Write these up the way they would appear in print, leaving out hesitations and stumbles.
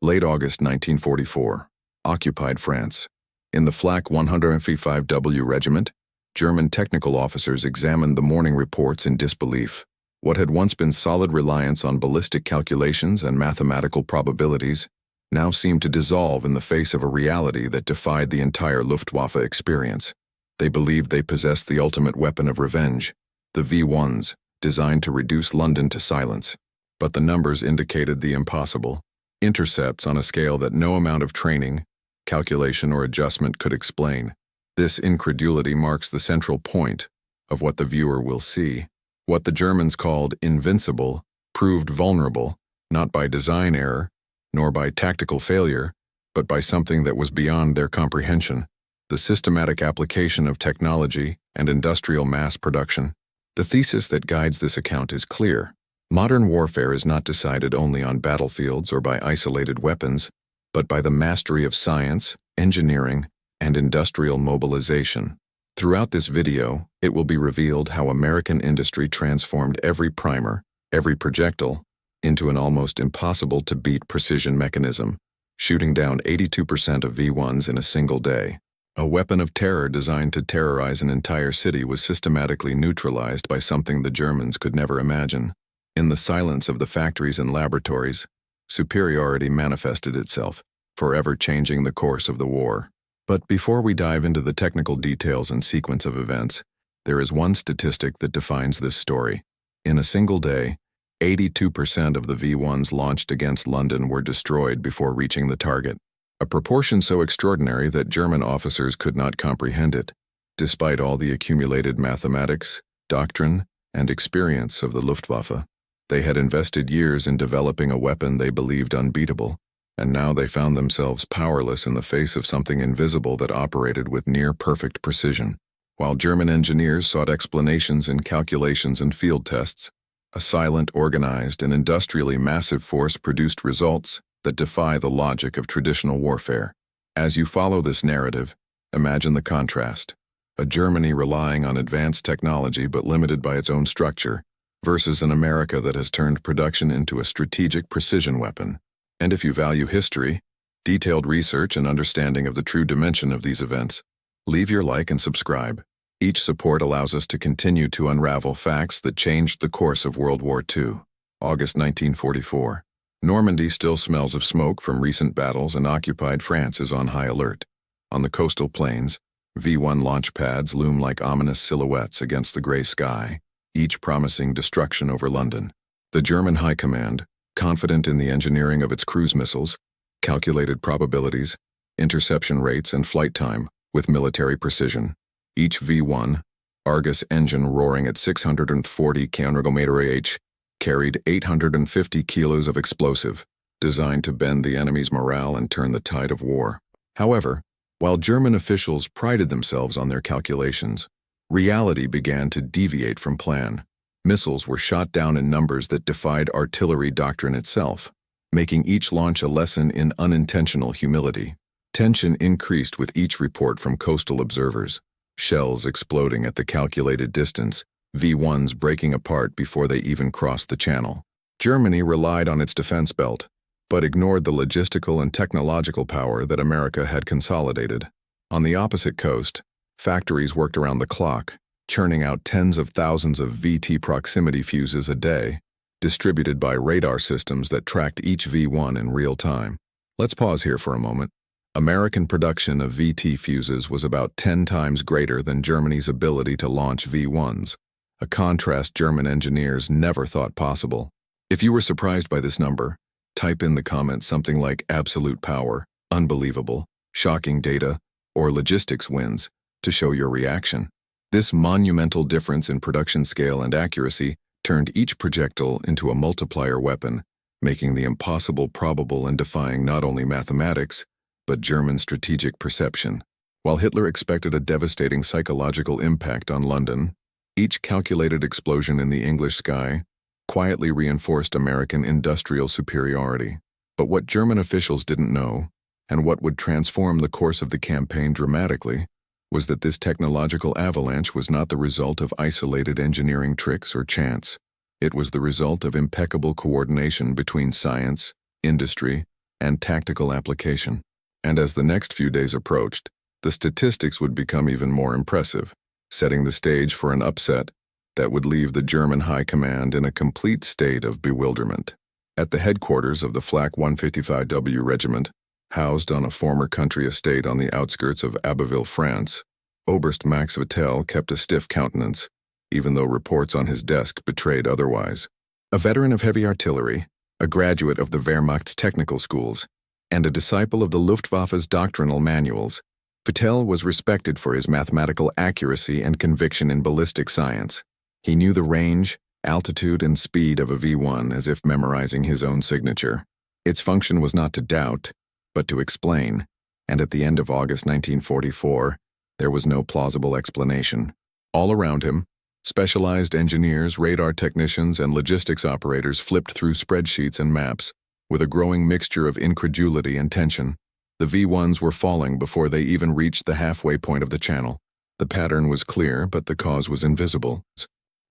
Late August 1944. Occupied France. In the Flak 155W Regiment, German technical officers examined the morning reports in disbelief. What had once been solid reliance on ballistic calculations and mathematical probabilities now seemed to dissolve in the face of a reality that defied the entire Luftwaffe experience. They believed they possessed the ultimate weapon of revenge, the V-1s, designed to reduce London to silence. But the numbers indicated the impossible. Intercepts on a scale that no amount of training, calculation, or adjustment could explain. This incredulity marks the central point of what the viewer will see. What the Germans called invincible proved vulnerable, not by design error, nor by tactical failure, but by something that was beyond their comprehension: the systematic application of technology and industrial mass production. The thesis that guides this account is clear. Modern warfare is not decided only on battlefields or by isolated weapons, but by the mastery of science, engineering, and industrial mobilization. Throughout this video, it will be revealed how American industry transformed every primer, every projectile, into an almost impossible-to-beat precision mechanism, shooting down 82% of V-1s in a single day. A weapon of terror designed to terrorize an entire city was systematically neutralized by something the Germans could never imagine. In the silence of the factories and laboratories, superiority manifested itself, forever changing the course of the war. But before we dive into the technical details and sequence of events, there is one statistic that defines this story. In a single day, 82% of the V-1s launched against London were destroyed before reaching the target, a proportion so extraordinary that German officers could not comprehend it, despite all the accumulated mathematics, doctrine, and experience of the Luftwaffe. They had invested years in developing a weapon they believed unbeatable, and now they found themselves powerless in the face of something invisible that operated with near-perfect precision. While German engineers sought explanations in calculations and field tests, a silent, organized, and industrially massive force produced results that defy the logic of traditional warfare. As you follow this narrative, imagine the contrast: a Germany relying on advanced technology but limited by its own structure, versus an America that has turned production into a strategic precision weapon. And if you value history, detailed research, and understanding of the true dimension of these events, leave your like and subscribe. Each support allows us to continue to unravel facts that changed the course of World War II. August 1944. Normandy still smells of smoke from recent battles, and occupied France is on high alert. On the coastal plains, V-1 launch pads loom like ominous silhouettes against the gray sky, each promising destruction over London. The German High Command, confident in the engineering of its cruise missiles, calculated probabilities, interception rates, and flight time with military precision. Each V-1, Argus engine roaring at 640 km/h, carried 850 kilos of explosive, designed to bend the enemy's morale and turn the tide of war. However, while German officials prided themselves on their calculations, reality began to deviate from plan. Missiles were shot down in numbers that defied artillery doctrine itself, making each launch a lesson in unintentional humility. Tension increased with each report from coastal observers, shells exploding at the calculated distance, V-1s breaking apart before they even crossed the channel. Germany relied on its defense belt, but ignored the logistical and technological power that America had consolidated. On the opposite coast, factories worked around the clock, churning out tens of thousands of VT proximity fuses a day, distributed by radar systems that tracked each V-1 in real time. Let's pause here for a moment. American production of VT fuses was about 10 times greater than Germany's ability to launch V-1s, a contrast German engineers never thought possible. If you were surprised by this number, type in the comments something like absolute power, unbelievable, shocking data, or logistics wins to show your reaction. This monumental difference in production scale and accuracy turned each projectile into a multiplier weapon, making the impossible probable and defying not only mathematics, but German strategic perception. While Hitler expected a devastating psychological impact on London, each calculated explosion in the English sky quietly reinforced American industrial superiority. But what German officials didn't know, and what would transform the course of the campaign dramatically, was that this technological avalanche was not the result of isolated engineering tricks or chance. It was the result of impeccable coordination between science, industry, and tactical application. And as the next few days approached, the statistics would become even more impressive, setting the stage for an upset that would leave the German High Command in a complete state of bewilderment. At the headquarters of the Flak 155W Regiment, housed on a former country estate on the outskirts of Abbeville, France, Oberst Max Vittel kept a stiff countenance, even though reports on his desk betrayed otherwise. A veteran of heavy artillery, a graduate of the Wehrmacht's technical schools, and a disciple of the Luftwaffe's doctrinal manuals, Vittel was respected for his mathematical accuracy and conviction in ballistic science. He knew the range, altitude, and speed of a V-1 as if memorizing his own signature. Its function was not to doubt, but to explain, and at the end of August 1944, there was no plausible explanation. All around him, specialized engineers, radar technicians, and logistics operators flipped through spreadsheets and maps, with a growing mixture of incredulity and tension. The V-1s were falling before they even reached the halfway point of the channel. The pattern was clear, but the cause was invisible.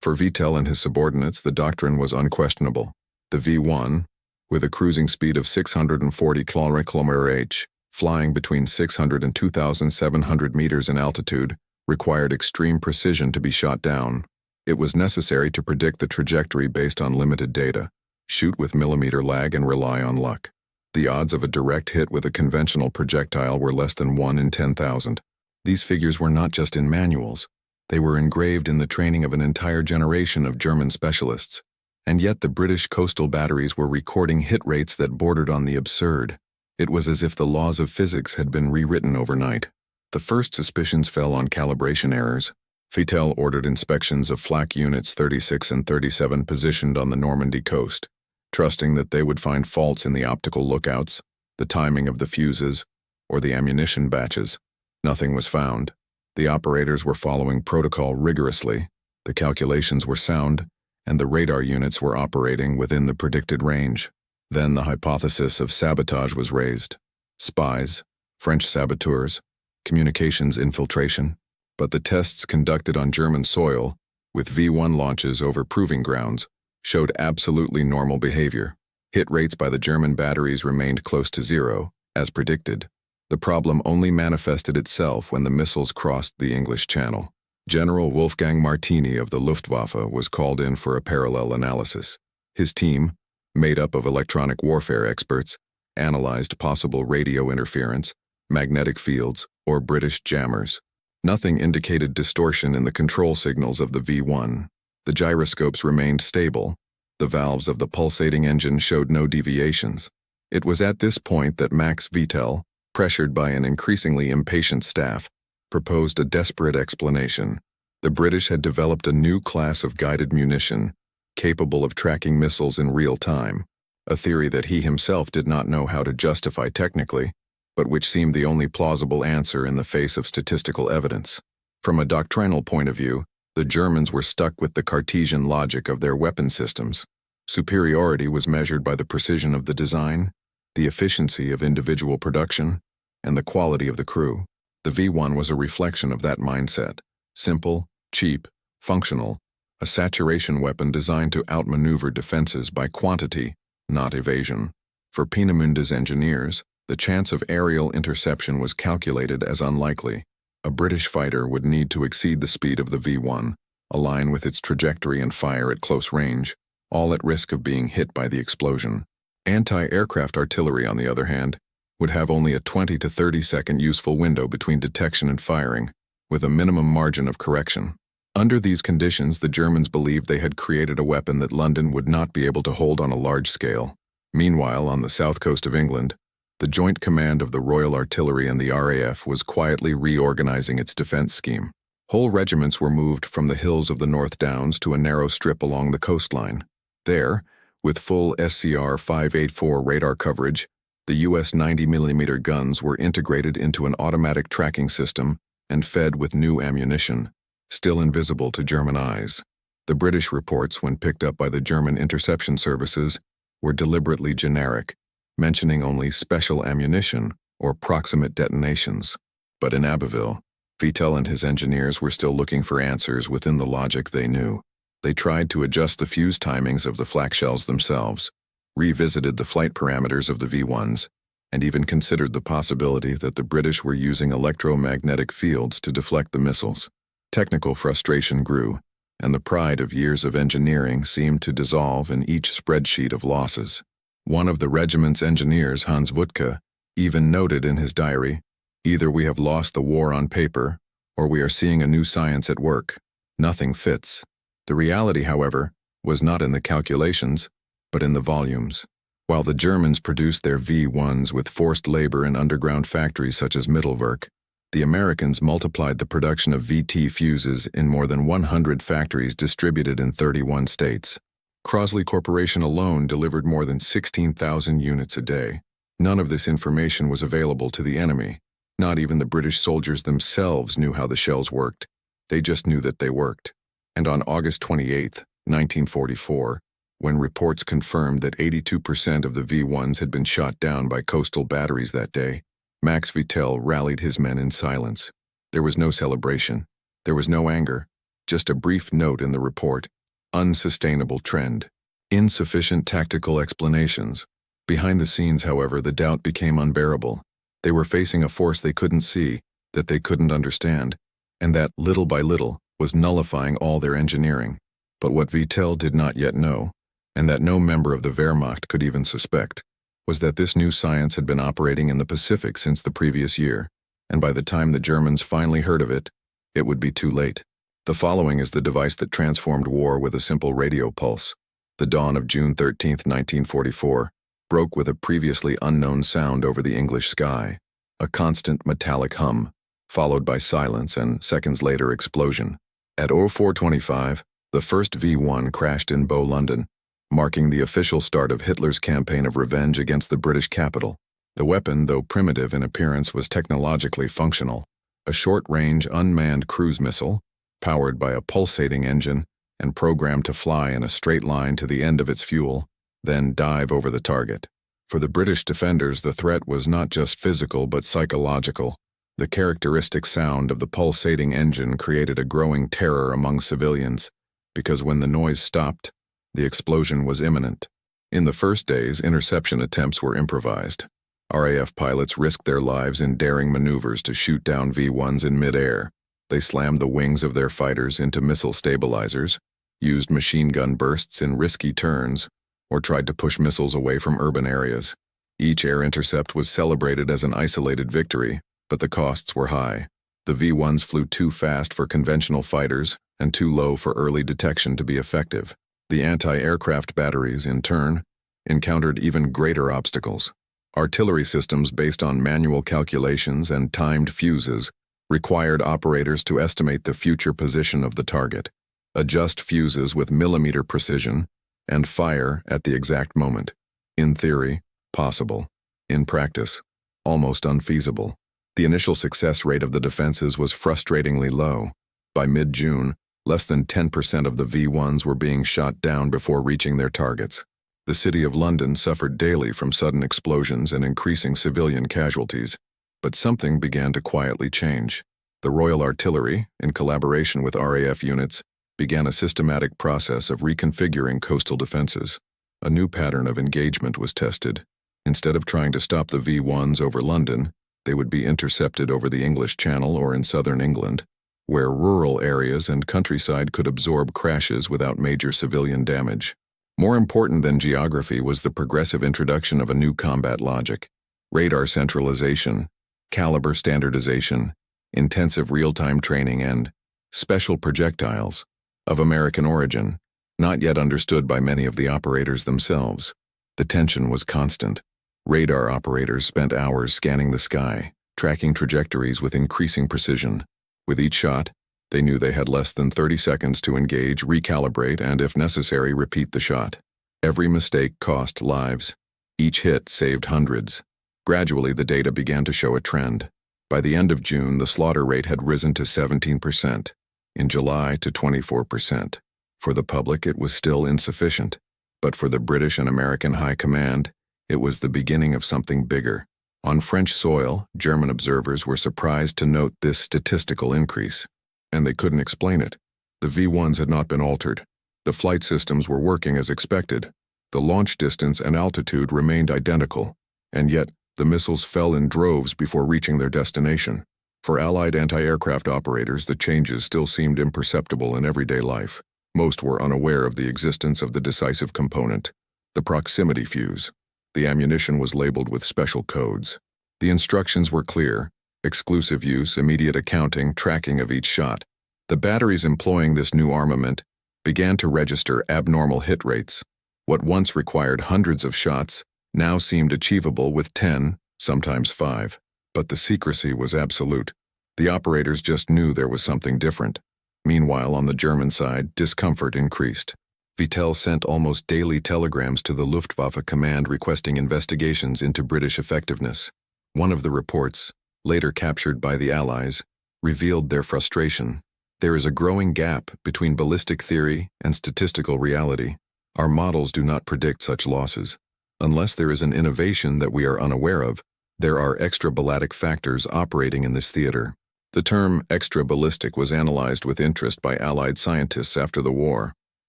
For Vittel and his subordinates, the doctrine was unquestionable. The V-1, with a cruising speed of 640 km/h, flying between 600 and 2,700 meters in altitude, required extreme precision to be shot down. It was necessary to predict the trajectory based on limited data, shoot with millimeter lag, and rely on luck. The odds of a direct hit with a conventional projectile were less than 1 in 10,000. These figures were not just in manuals. They were engraved in the training of an entire generation of German specialists. And yet the British coastal batteries were recording hit rates that bordered on the absurd. It was as if the laws of physics had been rewritten overnight. The first suspicions fell on calibration errors. Vittel ordered inspections of flak units 36 and 37 positioned on the Normandy coast, trusting that they would find faults in the optical lookouts, the timing of the fuses, or the ammunition batches. Nothing was found. The operators were following protocol rigorously, the calculations were sound, and the radar units were operating within the predicted range. Then the hypothesis of sabotage was raised. Spies, French saboteurs, communications infiltration. But the tests conducted on German soil, with V-1 launches over proving grounds, showed absolutely normal behavior. Hit rates by the German batteries remained close to zero, as predicted. The problem only manifested itself when the missiles crossed the English Channel. General Wolfgang Martini of the Luftwaffe was called in for a parallel analysis. His team, made up of electronic warfare experts, analyzed possible radio interference, magnetic fields, or British jammers. Nothing indicated distortion in the control signals of the V-1. The gyroscopes remained stable. The valves of the pulsating engine showed no deviations. It was at this point that Max Vittel, pressured by an increasingly impatient staff, proposed a desperate explanation. The British had developed a new class of guided munition, capable of tracking missiles in real time, a theory that he himself did not know how to justify technically, but which seemed the only plausible answer in the face of statistical evidence. From a doctrinal point of view, the Germans were stuck with the Cartesian logic of their weapon systems. Superiority was measured by the precision of the design, the efficiency of individual production, and the quality of the crew. The V-1 was a reflection of that mindset. Simple, cheap, functional, a saturation weapon designed to outmaneuver defenses by quantity, not evasion. For Peenemunde's engineers, the chance of aerial interception was calculated as unlikely. A British fighter would need to exceed the speed of the V-1, align with its trajectory and fire at close range, all at risk of being hit by the explosion. Anti-aircraft artillery, on the other hand, would have only a 20 to 30-second useful window between detection and firing, with a minimum margin of correction. Under these conditions, the Germans believed they had created a weapon that London would not be able to hold on a large scale. Meanwhile, on the south coast of England, the Joint Command of the Royal Artillery and the RAF was quietly reorganizing its defense scheme. Whole regiments were moved from the hills of the North Downs to a narrow strip along the coastline. There, with full SCR 584 radar coverage, the US 90mm guns were integrated into an automatic tracking system and fed with new ammunition, still invisible to German eyes. The British reports, when picked up by the German interception services, were deliberately generic, mentioning only special ammunition or proximate detonations. But in Abbeville, Vittel and his engineers were still looking for answers within the logic they knew. They tried to adjust the fuse timings of the flak shells themselves, revisited the flight parameters of the V-1s, and even considered the possibility that the British were using electromagnetic fields to deflect the missiles. Technical frustration grew, and the pride of years of engineering seemed to dissolve in each spreadsheet of losses. One of the regiment's engineers, Hans Wuttke, even noted in his diary, "Either we have lost the war on paper, or we are seeing a new science at work. Nothing fits." The reality, however, was not in the calculations, but in the volumes. While the Germans produced their V-1s with forced labor in underground factories such as Mittelwerk, the Americans multiplied the production of VT fuses in more than 100 factories distributed in 31 states. Crosley Corporation alone delivered more than 16,000 units a day. None of this information was available to the enemy. Not even the British soldiers themselves knew how the shells worked. They just knew that they worked. And on August 28, 1944, when reports confirmed that 82% of the V-1s had been shot down by coastal batteries that day, Max Vittel rallied his men in silence. There was no celebration. There was no anger. Just a brief note in the report: unsustainable trend. Insufficient tactical explanations. Behind the scenes, however, the doubt became unbearable. They were facing a force they couldn't see, that they couldn't understand, and that, little by little, was nullifying all their engineering. But what Vittel did not yet know, and that no member of the Wehrmacht could even suspect, was that this new science had been operating in the Pacific since the previous year, and by the time the Germans finally heard of it, it would be too late. The following is the device that transformed war with a simple radio pulse. The dawn of June 13, 1944, broke with a previously unknown sound over the English sky, a constant metallic hum, followed by silence and, seconds later, explosion. At 04:25, the first V-1 crashed in Bow, London, marking the official start of Hitler's campaign of revenge against the British capital. The weapon, though primitive in appearance, was technologically functional. A short-range unmanned cruise missile, powered by a pulsating engine and programmed to fly in a straight line to the end of its fuel, then dive over the target. For the British defenders, the threat was not just physical but psychological. The characteristic sound of the pulsating engine created a growing terror among civilians, because when the noise stopped, the explosion was imminent. In the first days, interception attempts were improvised. RAF pilots risked their lives in daring maneuvers to shoot down V-1s in mid-air. They slammed the wings of their fighters into missile stabilizers, used machine gun bursts in risky turns, or tried to push missiles away from urban areas. Each air intercept was celebrated as an isolated victory, but the costs were high. The V-1s flew too fast for conventional fighters and too low for early detection to be effective. The anti-aircraft batteries, in turn, encountered even greater obstacles. Artillery systems based on manual calculations and timed fuses required operators to estimate the future position of the target, adjust fuses with millimeter precision, and fire at the exact moment. In theory, possible. In practice, almost unfeasible. The initial success rate of the defenses was frustratingly low. By mid-June, less than 10% of the V-1s were being shot down before reaching their targets. The city of London suffered daily from sudden explosions and increasing civilian casualties, but something began to quietly change. The Royal Artillery, in collaboration with RAF units, began a systematic process of reconfiguring coastal defenses. A new pattern of engagement was tested. Instead of trying to stop the V-1s over London, they would be intercepted over the English Channel or in southern England, where rural areas and countryside could absorb crashes without major civilian damage. More important than geography was the progressive introduction of a new combat logic: radar centralization, caliber standardization, intensive real-time training, and special projectiles of American origin, not yet understood by many of the operators themselves. The tension was constant. Radar operators spent hours scanning the sky, tracking trajectories with increasing precision. With each shot, they knew they had less than 30 seconds to engage, recalibrate, and, if necessary, repeat the shot. Every mistake cost lives. Each hit saved hundreds. Gradually, the data began to show a trend. By the end of June, the slaughter rate had risen to 17%. In July, to 24%. For the public, it was still insufficient. But for the British and American High Command, it was the beginning of something bigger. On French soil, German observers were surprised to note this statistical increase. And they couldn't explain it. The V-1s had not been altered. The flight systems were working as expected. The launch distance and altitude remained identical. And yet, The missiles fell in droves before reaching their destination. For Allied anti-aircraft operators, the changes still seemed imperceptible in everyday life. Most were unaware of the existence of the decisive component, the proximity fuse. The ammunition was labeled with special codes. The instructions were clear: exclusive use, immediate accounting, tracking of each shot. The batteries employing this new armament began to register abnormal hit rates. What once required hundreds of shots now seemed achievable with 10, sometimes 5. But the secrecy was absolute. The operators just knew there was something different. Meanwhile, on the German side, discomfort increased. Vittel sent almost daily telegrams to the Luftwaffe command requesting investigations into British effectiveness. One of the reports, later captured by the Allies, revealed their frustration. There is a growing gap between ballistic theory and statistical reality. Our models do not predict such losses. Unless there is an innovation that we are unaware of, there are extra-ballistic factors operating in this theater. The term extra-ballistic was analyzed with interest by Allied scientists after the war.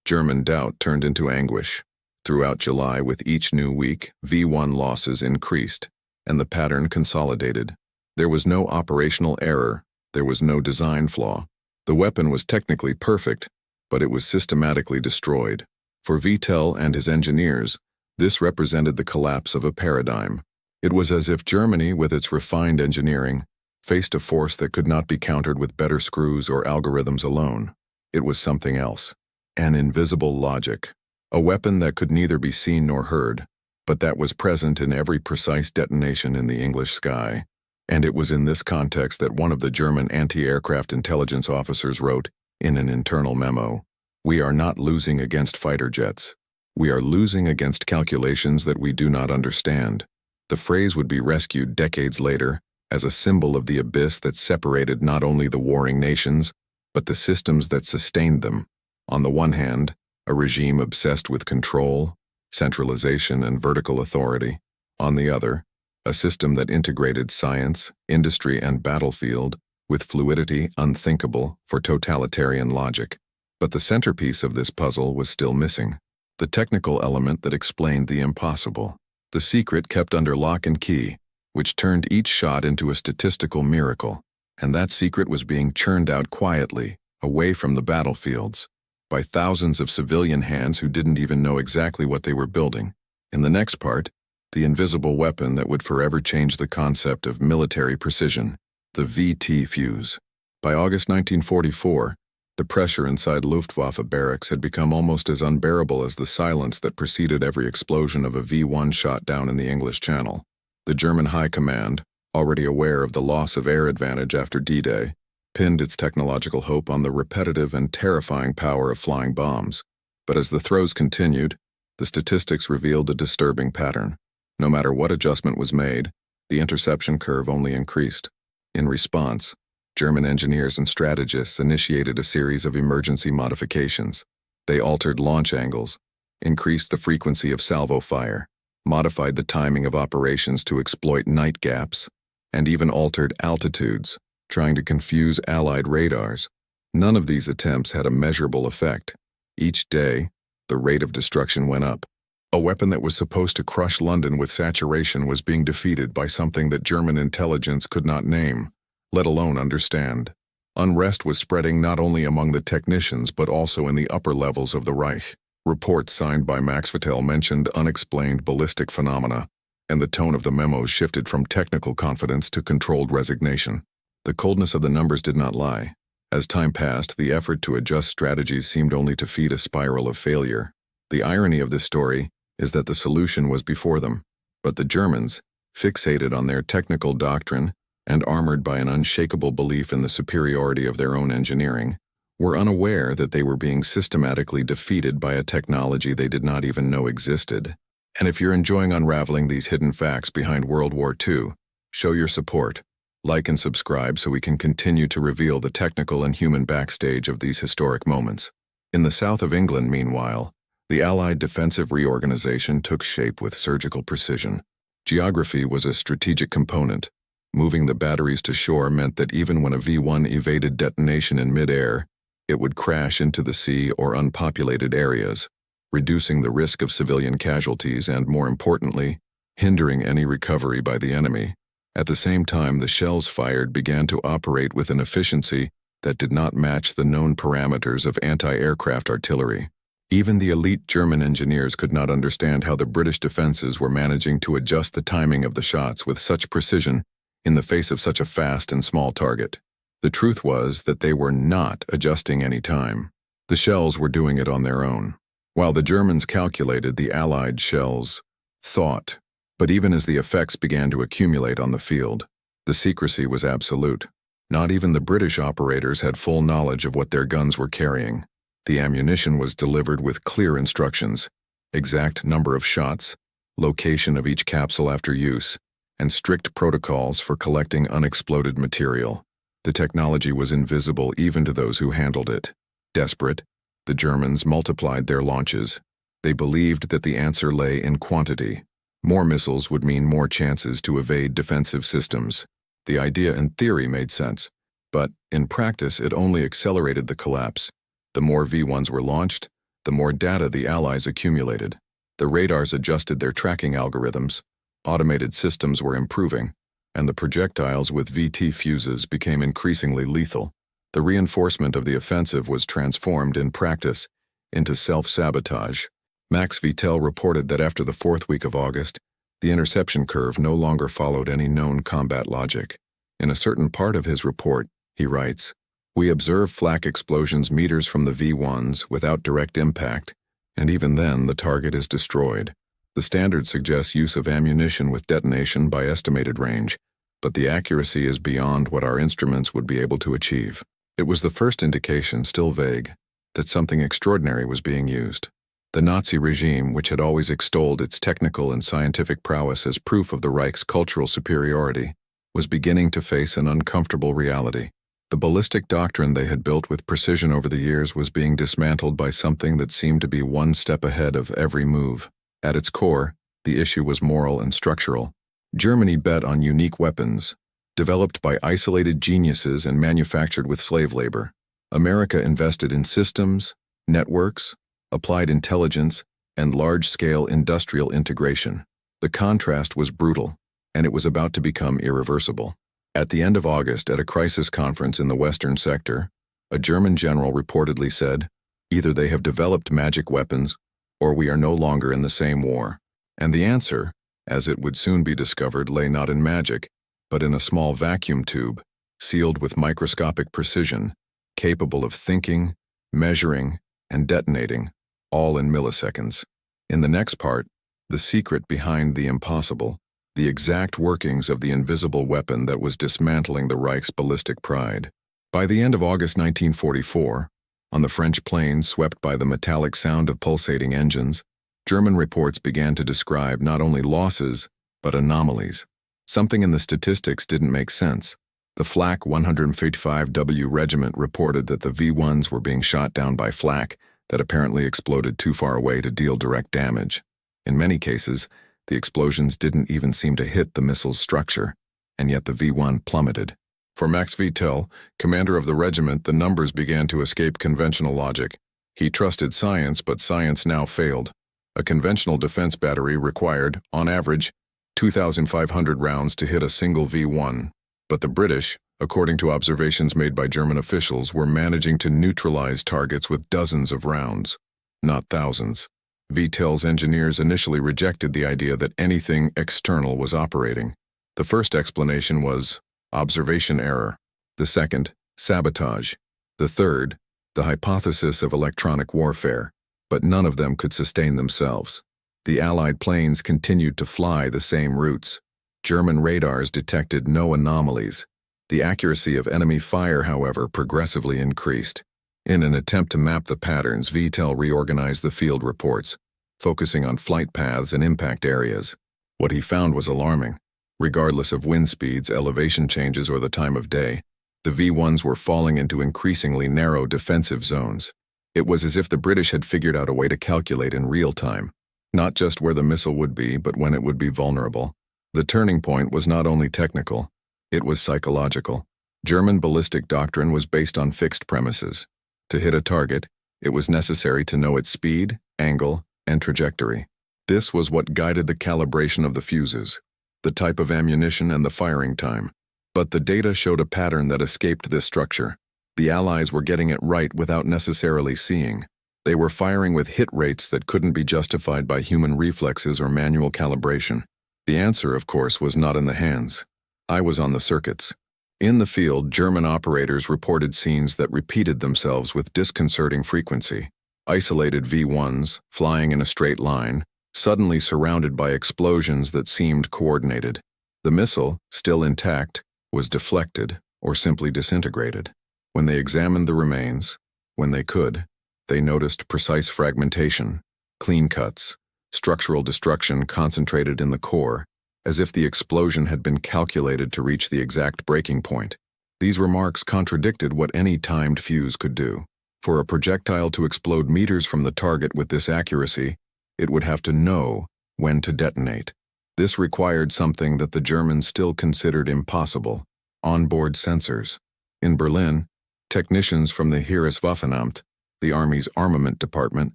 German doubt turned into anguish. Throughout July, with each new week, V-1 losses increased, and the pattern consolidated. There was no operational error. There was no design flaw. The weapon was technically perfect, but it was systematically destroyed. For Vittel and his engineers, this represented the collapse of a paradigm. It was as if Germany, with its refined engineering, faced a force that could not be countered with better screws or algorithms alone. It was something else. An invisible logic. A weapon that could neither be seen nor heard, but that was present in every precise detonation in the English sky. And it was in this context that one of the German anti-aircraft intelligence officers wrote, in an internal memo, "We are not losing against fighter jets. We are losing against calculations that we do not understand." The phrase would be rescued decades later as a symbol of the abyss that separated not only the warring nations, but the systems that sustained them. On the one hand, a regime obsessed with control, centralization, and vertical authority. On the other, a system that integrated science, industry, and battlefield with fluidity unthinkable for totalitarian logic. But the centerpiece of this puzzle was still missing. The technical element that explained the impossible. The secret kept under lock and key, which turned each shot into a statistical miracle. And that secret was being churned out quietly, away from the battlefields, by thousands of civilian hands who didn't even know exactly what they were building. In the next part, the invisible weapon that would forever change the concept of military precision, the VT fuse. By August 1944, the pressure inside Luftwaffe barracks had become almost as unbearable as the silence that preceded every explosion of a V-1 shot down in the English Channel. The German High Command, already aware of the loss of air advantage after D-Day, pinned its technological hope on the repetitive and terrifying power of flying bombs. But as the throes continued, the statistics revealed a disturbing pattern. No matter what adjustment was made, the interception curve only increased. In response, German engineers and strategists initiated a series of emergency modifications. They altered launch angles, increased the frequency of salvo fire, modified the timing of operations to exploit night gaps, and even altered altitudes, trying to confuse Allied radars. None of these attempts had a measurable effect. Each day, the rate of destruction went up. A weapon that was supposed to crush London with saturation was being defeated by something that German intelligence could not name, let alone understand. Unrest was spreading not only among the technicians but also in the upper levels of the Reich. Reports signed by Max Vittel mentioned unexplained ballistic phenomena, and the tone of the memos shifted from technical confidence to controlled resignation. The coldness of the numbers did not lie. As time passed, the effort to adjust strategies seemed only to feed a spiral of failure. The irony of this story is that the solution was before them, but the Germans, fixated on their technical doctrine and armored by an unshakable belief in the superiority of their own engineering, were unaware that they were being systematically defeated by a technology they did not even know existed. And if you're enjoying unraveling these hidden facts behind World War II, show your support. Like and subscribe so we can continue to reveal the technical and human backstage of these historic moments. In the south of England, meanwhile, the Allied defensive reorganization took shape with surgical precision. Geography was a strategic component. Moving the batteries to shore meant that even when a V-1 evaded detonation in mid-air, it would crash into the sea or unpopulated areas, reducing the risk of civilian casualties and, more importantly, hindering any recovery by the enemy. At the same time, the shells fired began to operate with an efficiency that did not match the known parameters of anti-aircraft artillery. Even the elite German engineers could not understand how the British defenses were managing to adjust the timing of the shots with such precision in the face of such a fast and small target. The truth was that they were not adjusting any time. The shells were doing it on their own. While the Germans calculated, the Allied shells thought. But even as the effects began to accumulate on the field, the secrecy was absolute. Not even the British operators had full knowledge of what their guns were carrying. The ammunition was delivered with clear instructions, exact number of shots, location of each capsule after use, and strict protocols for collecting unexploded material. The technology was invisible even to those who handled it. Desperate, the Germans multiplied their launches. They believed that the answer lay in quantity. More missiles would mean more chances to evade defensive systems. The idea in theory made sense, but in practice it only accelerated the collapse. The more V-1s were launched, the more data the Allies accumulated. The radars adjusted their tracking algorithms, automated systems were improving, and the projectiles with VT fuses became increasingly lethal. The reinforcement of the offensive was transformed in practice into self-sabotage. Max Vittel reported that after the 4th week of August, the interception curve no longer followed any known combat logic. In a certain part of his report, he writes, "We observe flak explosions meters from the V-1s without direct impact, and even then the target is destroyed. The standard suggests use of ammunition with detonation by estimated range, but the accuracy is beyond what our instruments would be able to achieve." It was the first indication, still vague, that something extraordinary was being used. The Nazi regime, which had always extolled its technical and scientific prowess as proof of the Reich's cultural superiority, was beginning to face an uncomfortable reality. The ballistic doctrine they had built with precision over the years was being dismantled by something that seemed to be one step ahead of every move. At its core, the issue was moral and structural. Germany bet on unique weapons, developed by isolated geniuses and manufactured with slave labor. America invested in systems, networks, applied intelligence, and large-scale industrial integration. The contrast was brutal, and it was about to become irreversible. At the end of August, at a crisis conference in the Western sector, a German general reportedly said, "Either they have developed magic weapons, or we are no longer in the same war." And the answer, as it would soon be discovered, lay not in magic, but in a small vacuum tube, sealed with microscopic precision, capable of thinking, measuring, and detonating, all in milliseconds. In the next part, the secret behind the impossible, the exact workings of the invisible weapon that was dismantling the Reich's ballistic pride. By the end of August 1944, on the French plains swept by the metallic sound of pulsating engines, German reports began to describe not only losses, but anomalies. Something in the statistics didn't make sense. The Flak 155W Regiment reported that the V-1s were being shot down by flak that apparently exploded too far away to deal direct damage. In many cases, the explosions didn't even seem to hit the missile's structure, and yet the V-1 plummeted. For Max Vittel, commander of the regiment, the numbers began to escape conventional logic. He trusted science, but science now failed. A conventional defense battery required, on average, 2,500 rounds to hit a single V-1. But the British, according to observations made by German officials, were managing to neutralize targets with dozens of rounds, not thousands. Vittel's engineers initially rejected the idea that anything external was operating. The first explanation was observation error. The second, sabotage. The third, the hypothesis of electronic warfare. But none of them could sustain themselves. The Allied planes continued to fly the same routes. German radars detected no anomalies. The accuracy of enemy fire, however, progressively increased. In an attempt to map the patterns, Vittel reorganized the field reports, focusing on flight paths and impact areas. What he found was alarming. Regardless of wind speeds, elevation changes, or the time of day, the V-1s were falling into increasingly narrow defensive zones. It was as if the British had figured out a way to calculate in real time, not just where the missile would be, but when it would be vulnerable. The turning point was not only technical, it was psychological. German ballistic doctrine was based on fixed premises. To hit a target, it was necessary to know its speed, angle, and trajectory. This was what guided the calibration of the fuses, the type of ammunition and the firing time. But the data showed a pattern that escaped this structure. The Allies were getting it right without necessarily seeing. They were firing with hit rates that couldn't be justified by human reflexes or manual calibration. The answer, of course, was not in the hands. I was on the circuits. In the field, German operators reported scenes that repeated themselves with disconcerting frequency. Isolated V-1s, flying in a straight line, suddenly surrounded by explosions that seemed coordinated. The missile, still intact, was deflected or simply disintegrated. When they examined the remains, when they could, they noticed precise fragmentation, clean cuts, structural destruction concentrated in the core, as if the explosion had been calculated to reach the exact breaking point. These remarks contradicted what any timed fuse could do. For a projectile to explode meters from the target with this accuracy, it would have to know when to detonate. This required something that the Germans still considered impossible: onboard sensors. In Berlin, technicians from the Heereswaffenamt, the Army's armament department,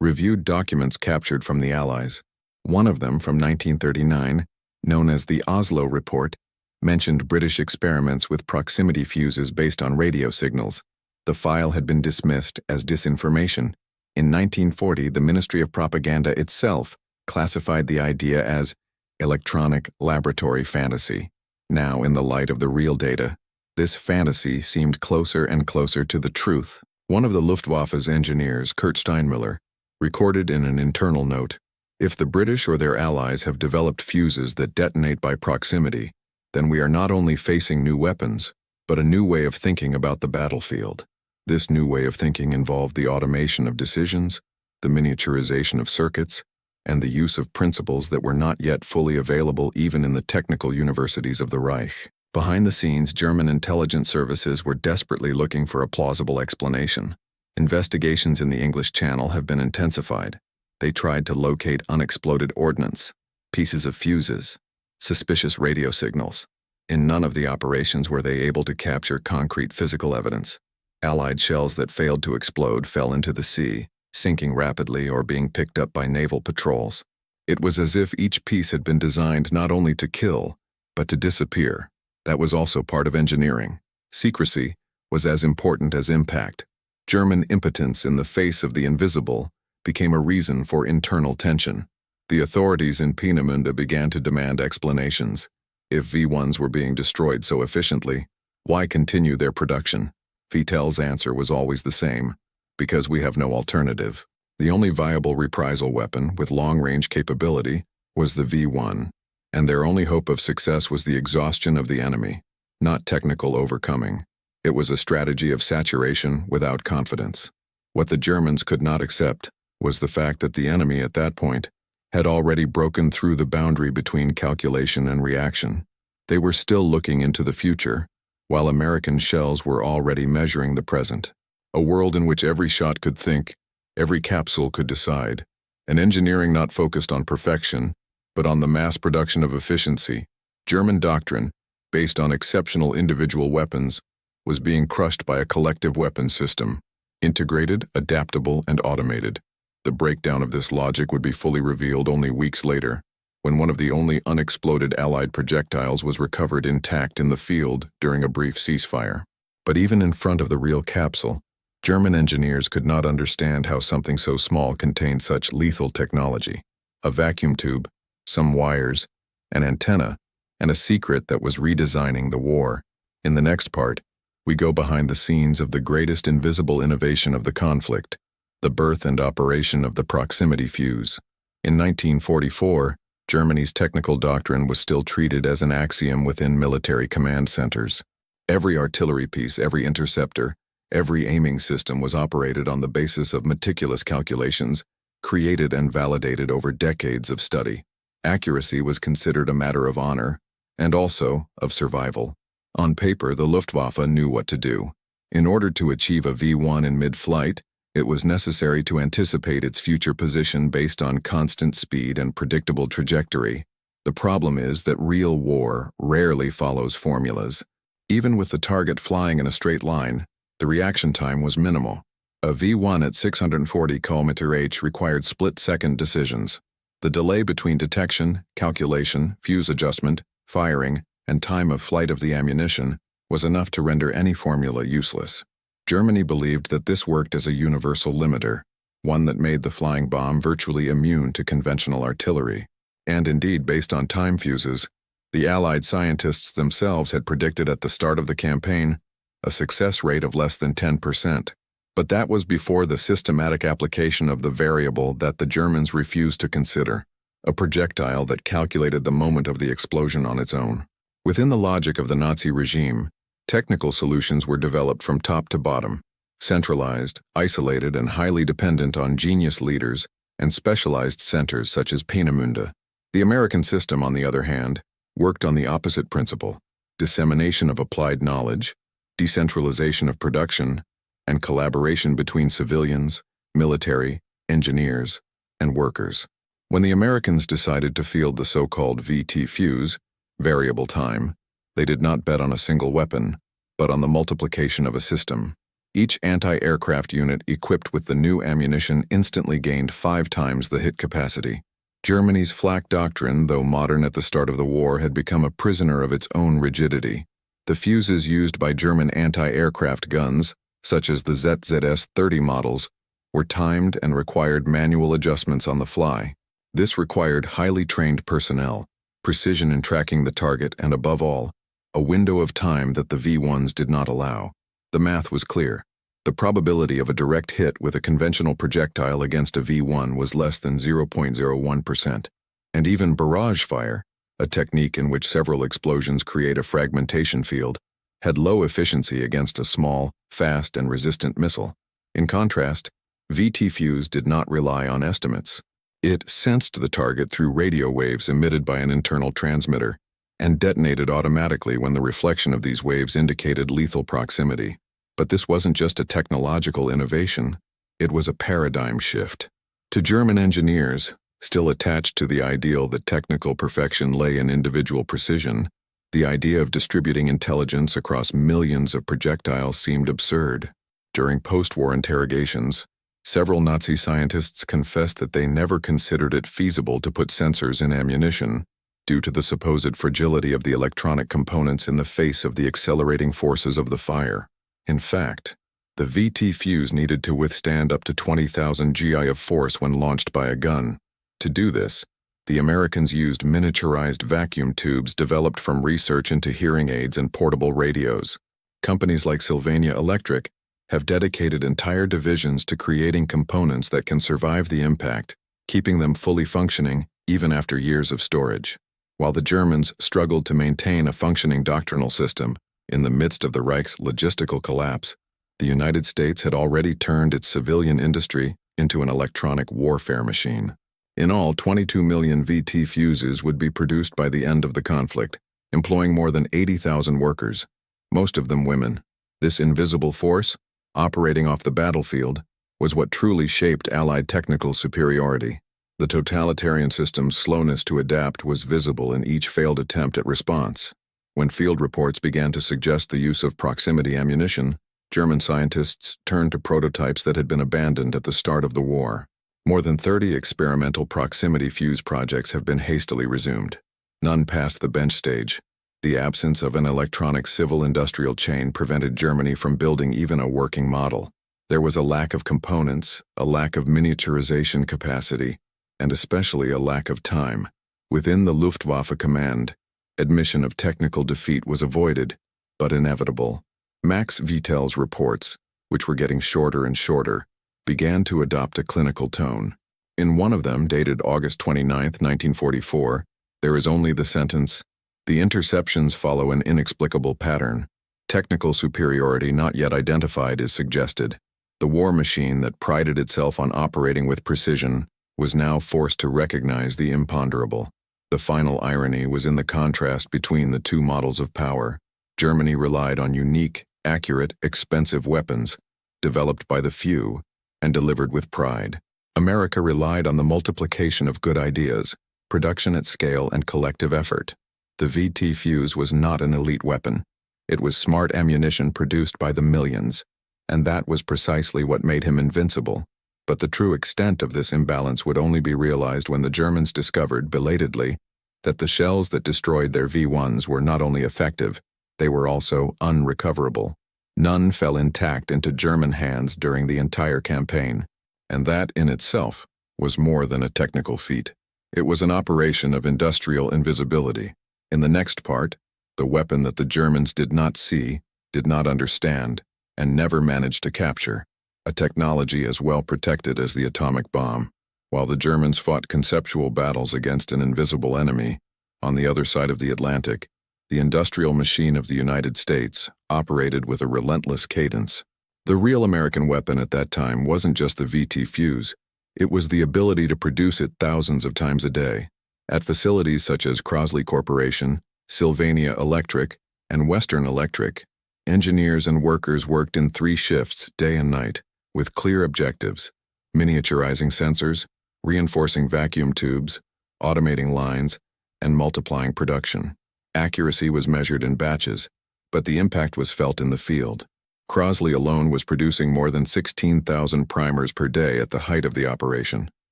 reviewed documents captured from the Allies. One of them, from 1939, known as the Oslo Report, mentioned British experiments with proximity fuses based on radio signals. The file had been dismissed as disinformation. In 1940, the Ministry of Propaganda itself classified the idea as electronic laboratory fantasy. Now, in the light of the real data, this fantasy seemed closer and closer to the truth. One of the Luftwaffe's engineers, Kurt Steinmüller, recorded in an internal note, "If the British or their allies have developed fuses that detonate by proximity, then we are not only facing new weapons, but a new way of thinking about the battlefield." This new way of thinking involved the automation of decisions, the miniaturization of circuits, and the use of principles that were not yet fully available even in the technical universities of the Reich. Behind the scenes, German intelligence services were desperately looking for a plausible explanation. Investigations in the English Channel have been intensified. They tried to locate unexploded ordnance, pieces of fuses, suspicious radio signals. In none of the operations were they able to capture concrete physical evidence. Allied shells that failed to explode fell into the sea, sinking rapidly or being picked up by naval patrols. It was as if each piece had been designed not only to kill, but to disappear. That was also part of engineering. Secrecy was as important as impact. German impotence in the face of the invisible became a reason for internal tension. The authorities in Peenemünde began to demand explanations. If V-1s were being destroyed so efficiently, why continue their production? Vitel's answer was always the same: because we have no alternative. The only viable reprisal weapon with long-range capability was the V-1, and their only hope of success was the exhaustion of the enemy, not technical overcoming. It was a strategy of saturation without confidence. What the Germans could not accept was the fact that the enemy at that point had already broken through the boundary between calculation and reaction. They were still looking into the future, while American shells were already measuring the present. A world in which every shot could think, every capsule could decide. An engineering not focused on perfection, but on the mass production of efficiency. German doctrine, based on exceptional individual weapons, was being crushed by a collective weapons system, integrated, adaptable, and automated. The breakdown of this logic would be fully revealed only weeks later, when one of the only unexploded Allied projectiles was recovered intact in the field during a brief ceasefire. But even in front of the real capsule, German engineers could not understand how something so small contained such lethal technology. A vacuum tube, some wires, an antenna, and a secret that was redesigning the war. In the next part, we go behind the scenes of the greatest invisible innovation of the conflict, the birth and operation of the proximity fuse. In 1944, Germany's technical doctrine was still treated as an axiom within military command centers. Every artillery piece, every interceptor, every aiming system was operated on the basis of meticulous calculations, created and validated over decades of study. Accuracy was considered a matter of honor, and also of survival. On paper, the Luftwaffe knew what to do. In order to achieve a V-1 in mid-flight, it was necessary to anticipate its future position based on constant speed and predictable trajectory. The problem is that real war rarely follows formulas. Even with the target flying in a straight line, the reaction time was minimal. A V-1 at 640 km/h required split-second decisions. The delay between detection, calculation, fuse adjustment, firing, and time of flight of the ammunition was enough to render any formula useless. Germany believed that this worked as a universal limiter, one that made the flying bomb virtually immune to conventional artillery. And indeed, based on time fuses, the Allied scientists themselves had predicted at the start of the campaign a success rate of less than 10%. But that was before the systematic application of the variable that the Germans refused to consider, a projectile that calculated the moment of the explosion on its own. Within the logic of the Nazi regime, technical solutions were developed from top to bottom, centralized, isolated, and highly dependent on genius leaders and specialized centers such as Peenemünde. The American system, on the other hand, worked on the opposite principle: dissemination of applied knowledge, decentralization of production, and collaboration between civilians, military, engineers, and workers. When the Americans decided to field the so-called VT fuse, variable time, they did not bet on a single weapon, but on the multiplication of a system. Each anti-aircraft unit equipped with the new ammunition instantly gained 5 times the hit capacity. Germany's flak doctrine, though modern at the start of the war, had become a prisoner of its own rigidity. The fuses used by German anti-aircraft guns, such as the ZZS-30 models, were timed and required manual adjustments on the fly. This required highly trained personnel, precision in tracking the target, and above all, a window of time that the V-1s did not allow. The math was clear. The probability of a direct hit with a conventional projectile against a V-1 was less than 0.01%. And even barrage fire, a technique in which several explosions create a fragmentation field, had low efficiency against a small, fast, and resistant missile. In contrast, VT fuse did not rely on estimates. It sensed the target through radio waves emitted by an internal transmitter, and detonated automatically when the reflection of these waves indicated lethal proximity. But this wasn't just a technological innovation, it was a paradigm shift. To German engineers, still attached to the ideal that technical perfection lay in individual precision, the idea of distributing intelligence across millions of projectiles seemed absurd. During post-war interrogations, several Nazi scientists confessed that they never considered it feasible to put sensors in ammunition, due to the supposed fragility of the electronic components in the face of the accelerating forces of the fire. In fact, the VT fuse needed to withstand up to 20,000 GI of force when launched by a gun. To do this, the Americans used miniaturized vacuum tubes developed from research into hearing aids and portable radios. Companies like Sylvania Electric have dedicated entire divisions to creating components that can survive the impact, keeping them fully functioning even after years of storage. While the Germans struggled to maintain a functioning doctrinal system in the midst of the Reich's logistical collapse, the United States had already turned its civilian industry into an electronic warfare machine. In all, 22 million VT fuses would be produced by the end of the conflict, employing more than 80,000 workers, most of them women. This invisible force, operating off the battlefield, was what truly shaped Allied technical superiority. The totalitarian system's slowness to adapt was visible in each failed attempt at response. When field reports began to suggest the use of proximity ammunition, German scientists turned to prototypes that had been abandoned at the start of the war. More than 30 experimental proximity fuse projects have been hastily resumed. None passed the bench stage. The absence of an electronic civil-industrial chain prevented Germany from building even a working model. There was a lack of components, a lack of miniaturization capacity, and especially a lack of time. Within the Luftwaffe command, admission of technical defeat was avoided, but inevitable. Max Vitel's reports, which were getting shorter and shorter, began to adopt a clinical tone. In one of them, dated August 29, 1944, there is only the sentence, "The interceptions follow an inexplicable pattern. Technical superiority not yet identified is suggested." The war machine that prided itself on operating with precision was now forced to recognize the imponderable. The final irony was in the contrast between the two models of power. Germany relied on unique, accurate, expensive weapons, developed by the few, and delivered with pride. America relied on the multiplication of good ideas, production at scale, and collective effort. The VT fuse was not an elite weapon. It was smart ammunition produced by the millions, and that was precisely what made him invincible. But the true extent of this imbalance would only be realized when the Germans discovered, belatedly, that the shells that destroyed their V-1s were not only effective, they were also unrecoverable. None fell intact into German hands during the entire campaign, and that in itself was more than a technical feat. It was an operation of industrial invisibility. In the next part, the weapon that the Germans did not see, did not understand, and never managed to capture, a technology as well protected as the atomic bomb. While the Germans fought conceptual battles against an invisible enemy, on the other side of the Atlantic, the industrial machine of the United States operated with a relentless cadence. The real American weapon at that time wasn't just the VT fuse, it was the ability to produce it thousands of times a day. At facilities such as Crosley Corporation, Sylvania Electric, and Western Electric, engineers and workers worked in 3 shifts, day and night, with clear objectives: miniaturizing sensors, reinforcing vacuum tubes, automating lines, and multiplying production. Accuracy was measured in batches, but the impact was felt in the field. Crosley alone was producing more than 16,000 primers per day at the height of the operation.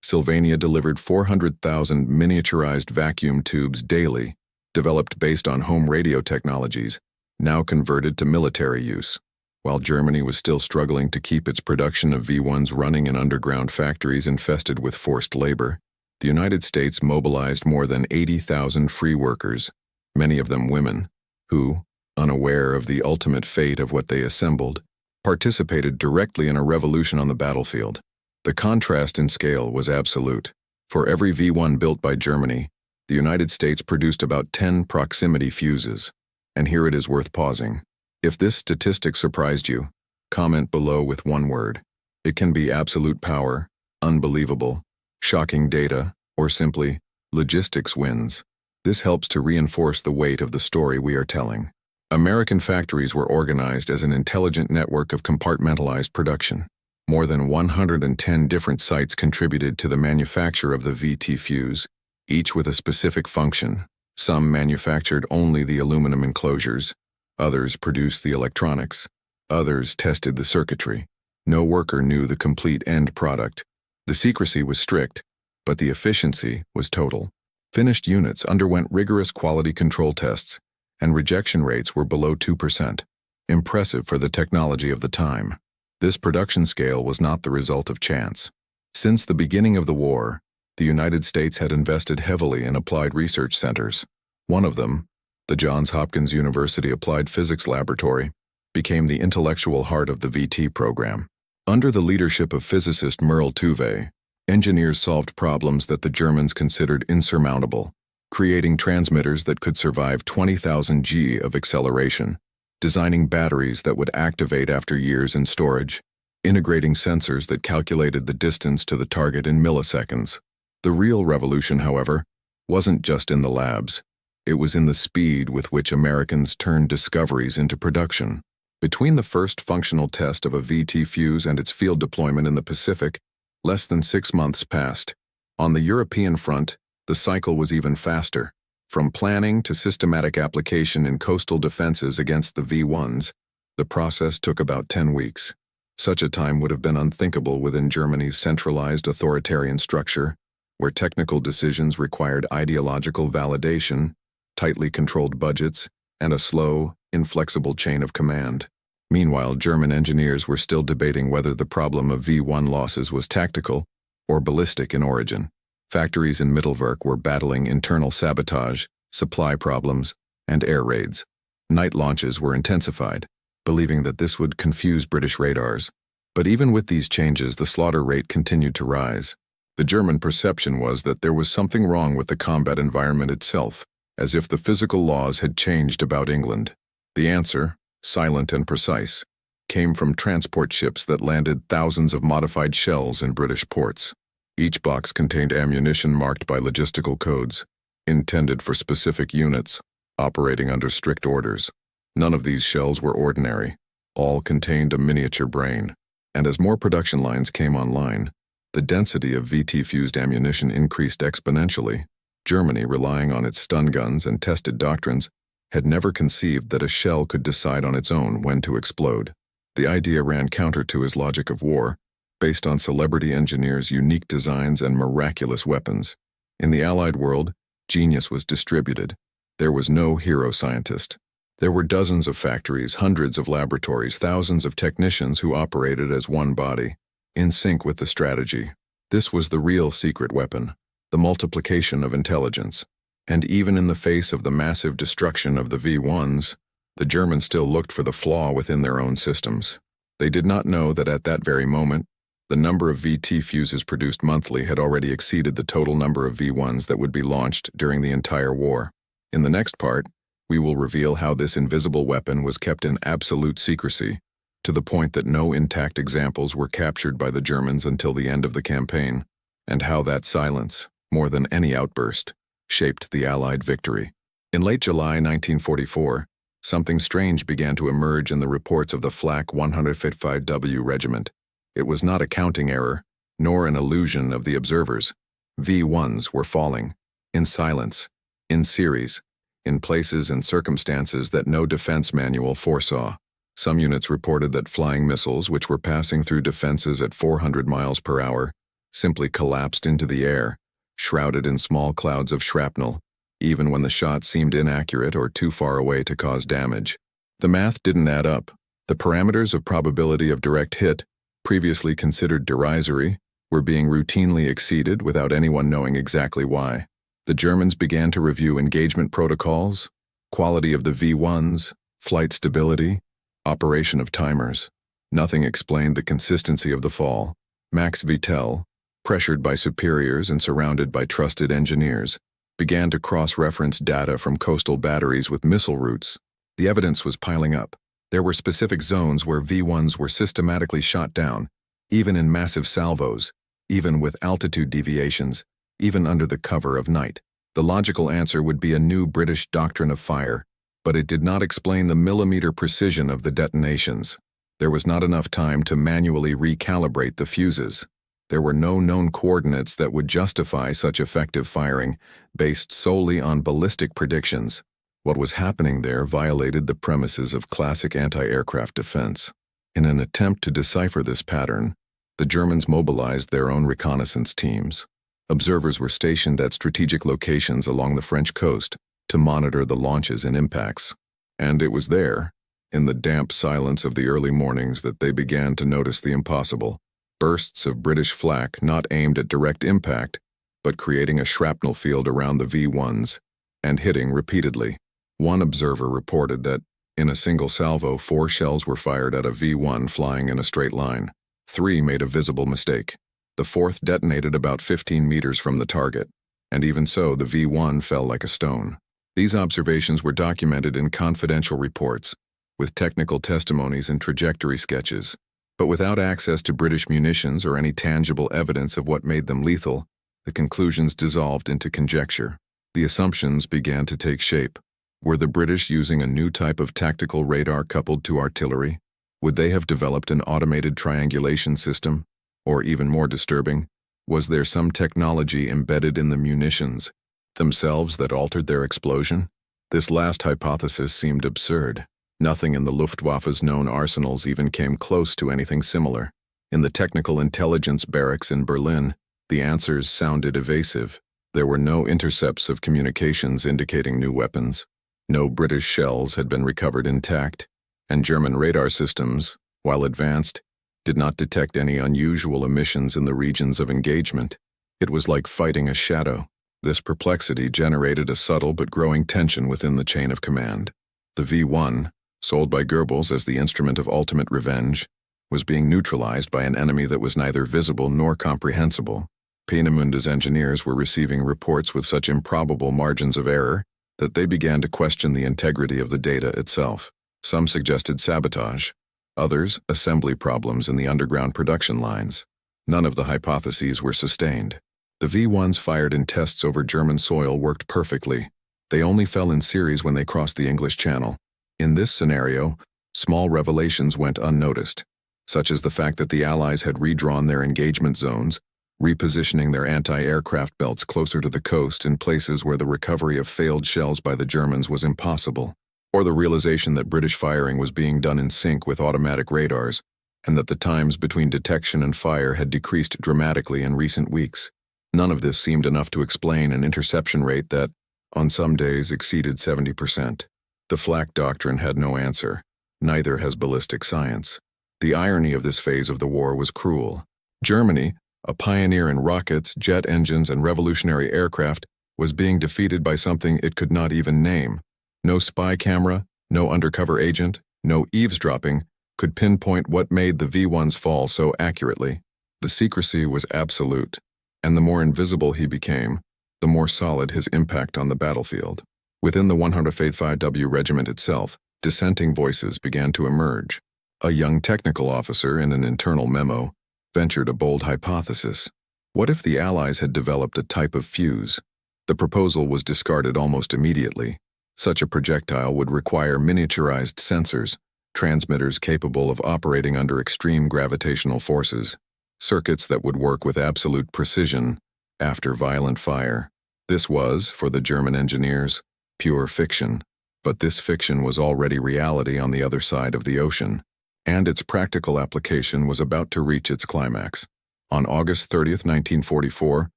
Sylvania delivered 400,000 miniaturized vacuum tubes daily, developed based on home radio technologies, now converted to military use. While Germany was still struggling to keep its production of V-1s running in underground factories infested with forced labor, the United States mobilized more than 80,000 free workers, many of them women, who, unaware of the ultimate fate of what they assembled, participated directly in a revolution on the battlefield. The contrast in scale was absolute. For every V-1 built by Germany, the United States produced about 10 proximity fuses. And here it is worth pausing. If this statistic surprised you, comment below with one word. It can be absolute power, unbelievable, shocking data, or simply, logistics wins. This helps to reinforce the weight of the story we are telling. American factories were organized as an intelligent network of compartmentalized production. More than 110 different sites contributed to the manufacture of the VT fuse, each with a specific function. Some manufactured only the aluminum enclosures, others produced the electronics, others tested the circuitry. No worker knew the complete end product. The secrecy was strict, but the efficiency was total. Finished units underwent rigorous quality control tests, and rejection rates were below 2%. Impressive for the technology of the time. This production scale was not the result of chance. Since the beginning of the war, the United States had invested heavily in applied research centers. One of them, the Johns Hopkins University Applied Physics Laboratory, became the intellectual heart of the VT program. Under the leadership of physicist Merle Tuve, engineers solved problems that the Germans considered insurmountable, creating transmitters that could survive 20,000 G of acceleration, designing batteries that would activate after years in storage, integrating sensors that calculated the distance to the target in milliseconds. The real revolution, however, wasn't just in the labs. It was in the speed with which Americans turned discoveries into production. Between the first functional test of a VT fuse and its field deployment in the Pacific, less than 6 months passed. On the European front, the cycle was even faster. From planning to systematic application in coastal defenses against the V-1s, the process took about 10 weeks. Such a time would have been unthinkable within Germany's centralized authoritarian structure, where technical decisions required ideological validation, tightly controlled budgets, and a slow, inflexible chain of command. Meanwhile, German engineers were still debating whether the problem of V-1 losses was tactical or ballistic in origin. Factories in Mittelwerk were battling internal sabotage, supply problems, and air raids. Night launches were intensified, believing that this would confuse British radars. But even with these changes, the slaughter rate continued to rise. The German perception was that there was something wrong with the combat environment itself, as if the physical laws had changed about England. The answer, silent and precise, came from transport ships that landed thousands of modified shells in British ports. Each box contained ammunition marked by logistical codes, intended for specific units, operating under strict orders. None of these shells were ordinary. All contained a miniature brain. And as more production lines came online, the density of VT-fused ammunition increased exponentially. Germany, relying on its stun guns and tested doctrines, had never conceived that a shell could decide on its own when to explode. The idea ran counter to his logic of war, based on celebrity engineers' unique designs and miraculous weapons. In the Allied world, genius was distributed. There was no hero scientist. There were dozens of factories, hundreds of laboratories, thousands of technicians who operated as one body, in sync with the strategy. This was the real secret weapon, the multiplication of intelligence. And even in the face of the massive destruction of the V-1s, the Germans still looked for the flaw within their own systems. They did not know that at that very moment, the number of VT fuses produced monthly had already exceeded the total number of V-1s that would be launched during the entire war. In the next part, we will reveal how this invisible weapon was kept in absolute secrecy, to the point that no intact examples were captured by the Germans until the end of the campaign, and how that silence, more than any outburst, shaped the Allied victory. In late July 1944, something strange began to emerge in the reports of the Flak 155W Regiment. It was not a counting error, nor an illusion of the observers. V-1s were falling, in silence, in series, in places and circumstances that no defense manual foresaw. Some units reported that flying missiles, which were passing through defenses at 400 miles per hour, simply collapsed into the air, shrouded in small clouds of shrapnel, even when the shot seemed inaccurate or too far away to cause damage. The math didn't add up. The parameters of probability of direct hit, previously considered derisory, were being routinely exceeded without anyone knowing exactly why. The Germans began to review engagement protocols, quality of the V-1s, flight stability, operation of timers. Nothing explained the consistency of the fall. Max Vittel, pressured by superiors and surrounded by trusted engineers, began to cross-reference data from coastal batteries with missile routes. The evidence was piling up. There were specific zones where V-1s were systematically shot down, even in massive salvos, even with altitude deviations, even under the cover of night. The logical answer would be a new British doctrine of fire, but it did not explain the millimeter precision of the detonations. There was not enough time to manually recalibrate the fuses. There were no known coordinates that would justify such effective firing, based solely on ballistic predictions. What was happening there violated the premises of classic anti-aircraft defense. In an attempt to decipher this pattern, the Germans mobilized their own reconnaissance teams. Observers were stationed at strategic locations along the French coast to monitor the launches and impacts. And it was there, in the damp silence of the early mornings, that they began to notice the impossible. Bursts of British flak not aimed at direct impact, but creating a shrapnel field around the V-1s, and hitting repeatedly. One observer reported that, in a single salvo, 4 shells were fired at a V-1 flying in a straight line. 3 made a visible mistake. The 4th detonated about 15 meters from the target, and even so, the V-1 fell like a stone. These observations were documented in confidential reports, with technical testimonies and trajectory sketches. But without access to British munitions or any tangible evidence of what made them lethal, the conclusions dissolved into conjecture. The assumptions began to take shape. Were the British using a new type of tactical radar coupled to artillery? Would they have developed an automated triangulation system? Or even more disturbing, was there some technology embedded in the munitions themselves that altered their explosion? This last hypothesis seemed absurd. Nothing in the Luftwaffe's known arsenals even came close to anything similar. In the technical intelligence barracks in Berlin, the answers sounded evasive. There were no intercepts of communications indicating new weapons. No British shells had been recovered intact, and German radar systems, while advanced, did not detect any unusual emissions in the regions of engagement. It was like fighting a shadow. This perplexity generated a subtle but growing tension within the chain of command. The V-1, sold by Goebbels as the instrument of ultimate revenge, was being neutralized by an enemy that was neither visible nor comprehensible. Peenemunde's engineers were receiving reports with such improbable margins of error that they began to question the integrity of the data itself. Some suggested sabotage, others assembly problems in the underground production lines. None of the hypotheses were sustained. The V-1s fired in tests over German soil worked perfectly. They only fell in series when they crossed the English Channel. In this scenario, small revelations went unnoticed, such as the fact that the Allies had redrawn their engagement zones, repositioning their anti-aircraft belts closer to the coast in places where the recovery of failed shells by the Germans was impossible, or the realization that British firing was being done in sync with automatic radars, and that the times between detection and fire had decreased dramatically in recent weeks. None of this seemed enough to explain an interception rate that, on some days, exceeded 70%. The flak doctrine had no answer. Neither has ballistic science. The irony of this phase of the war was cruel. Germany, a pioneer in rockets, jet engines, and revolutionary aircraft, was being defeated by something it could not even name. No spy camera, no undercover agent, no eavesdropping could pinpoint what made the V-1s fall so accurately. The secrecy was absolute, and the more invisible he became, the more solid his impact on the battlefield. Within the 155W regiment itself, dissenting voices began to emerge. A young technical officer, in an internal memo, ventured a bold hypothesis. What if the Allies had developed a type of fuse? The proposal was discarded almost immediately. Such a projectile would require miniaturized sensors, transmitters capable of operating under extreme gravitational forces, circuits that would work with absolute precision after violent fire. This was, for the German engineers, pure fiction. But this fiction was already reality on the other side of the ocean, and its practical application was about to reach its climax. On August 30, 1944,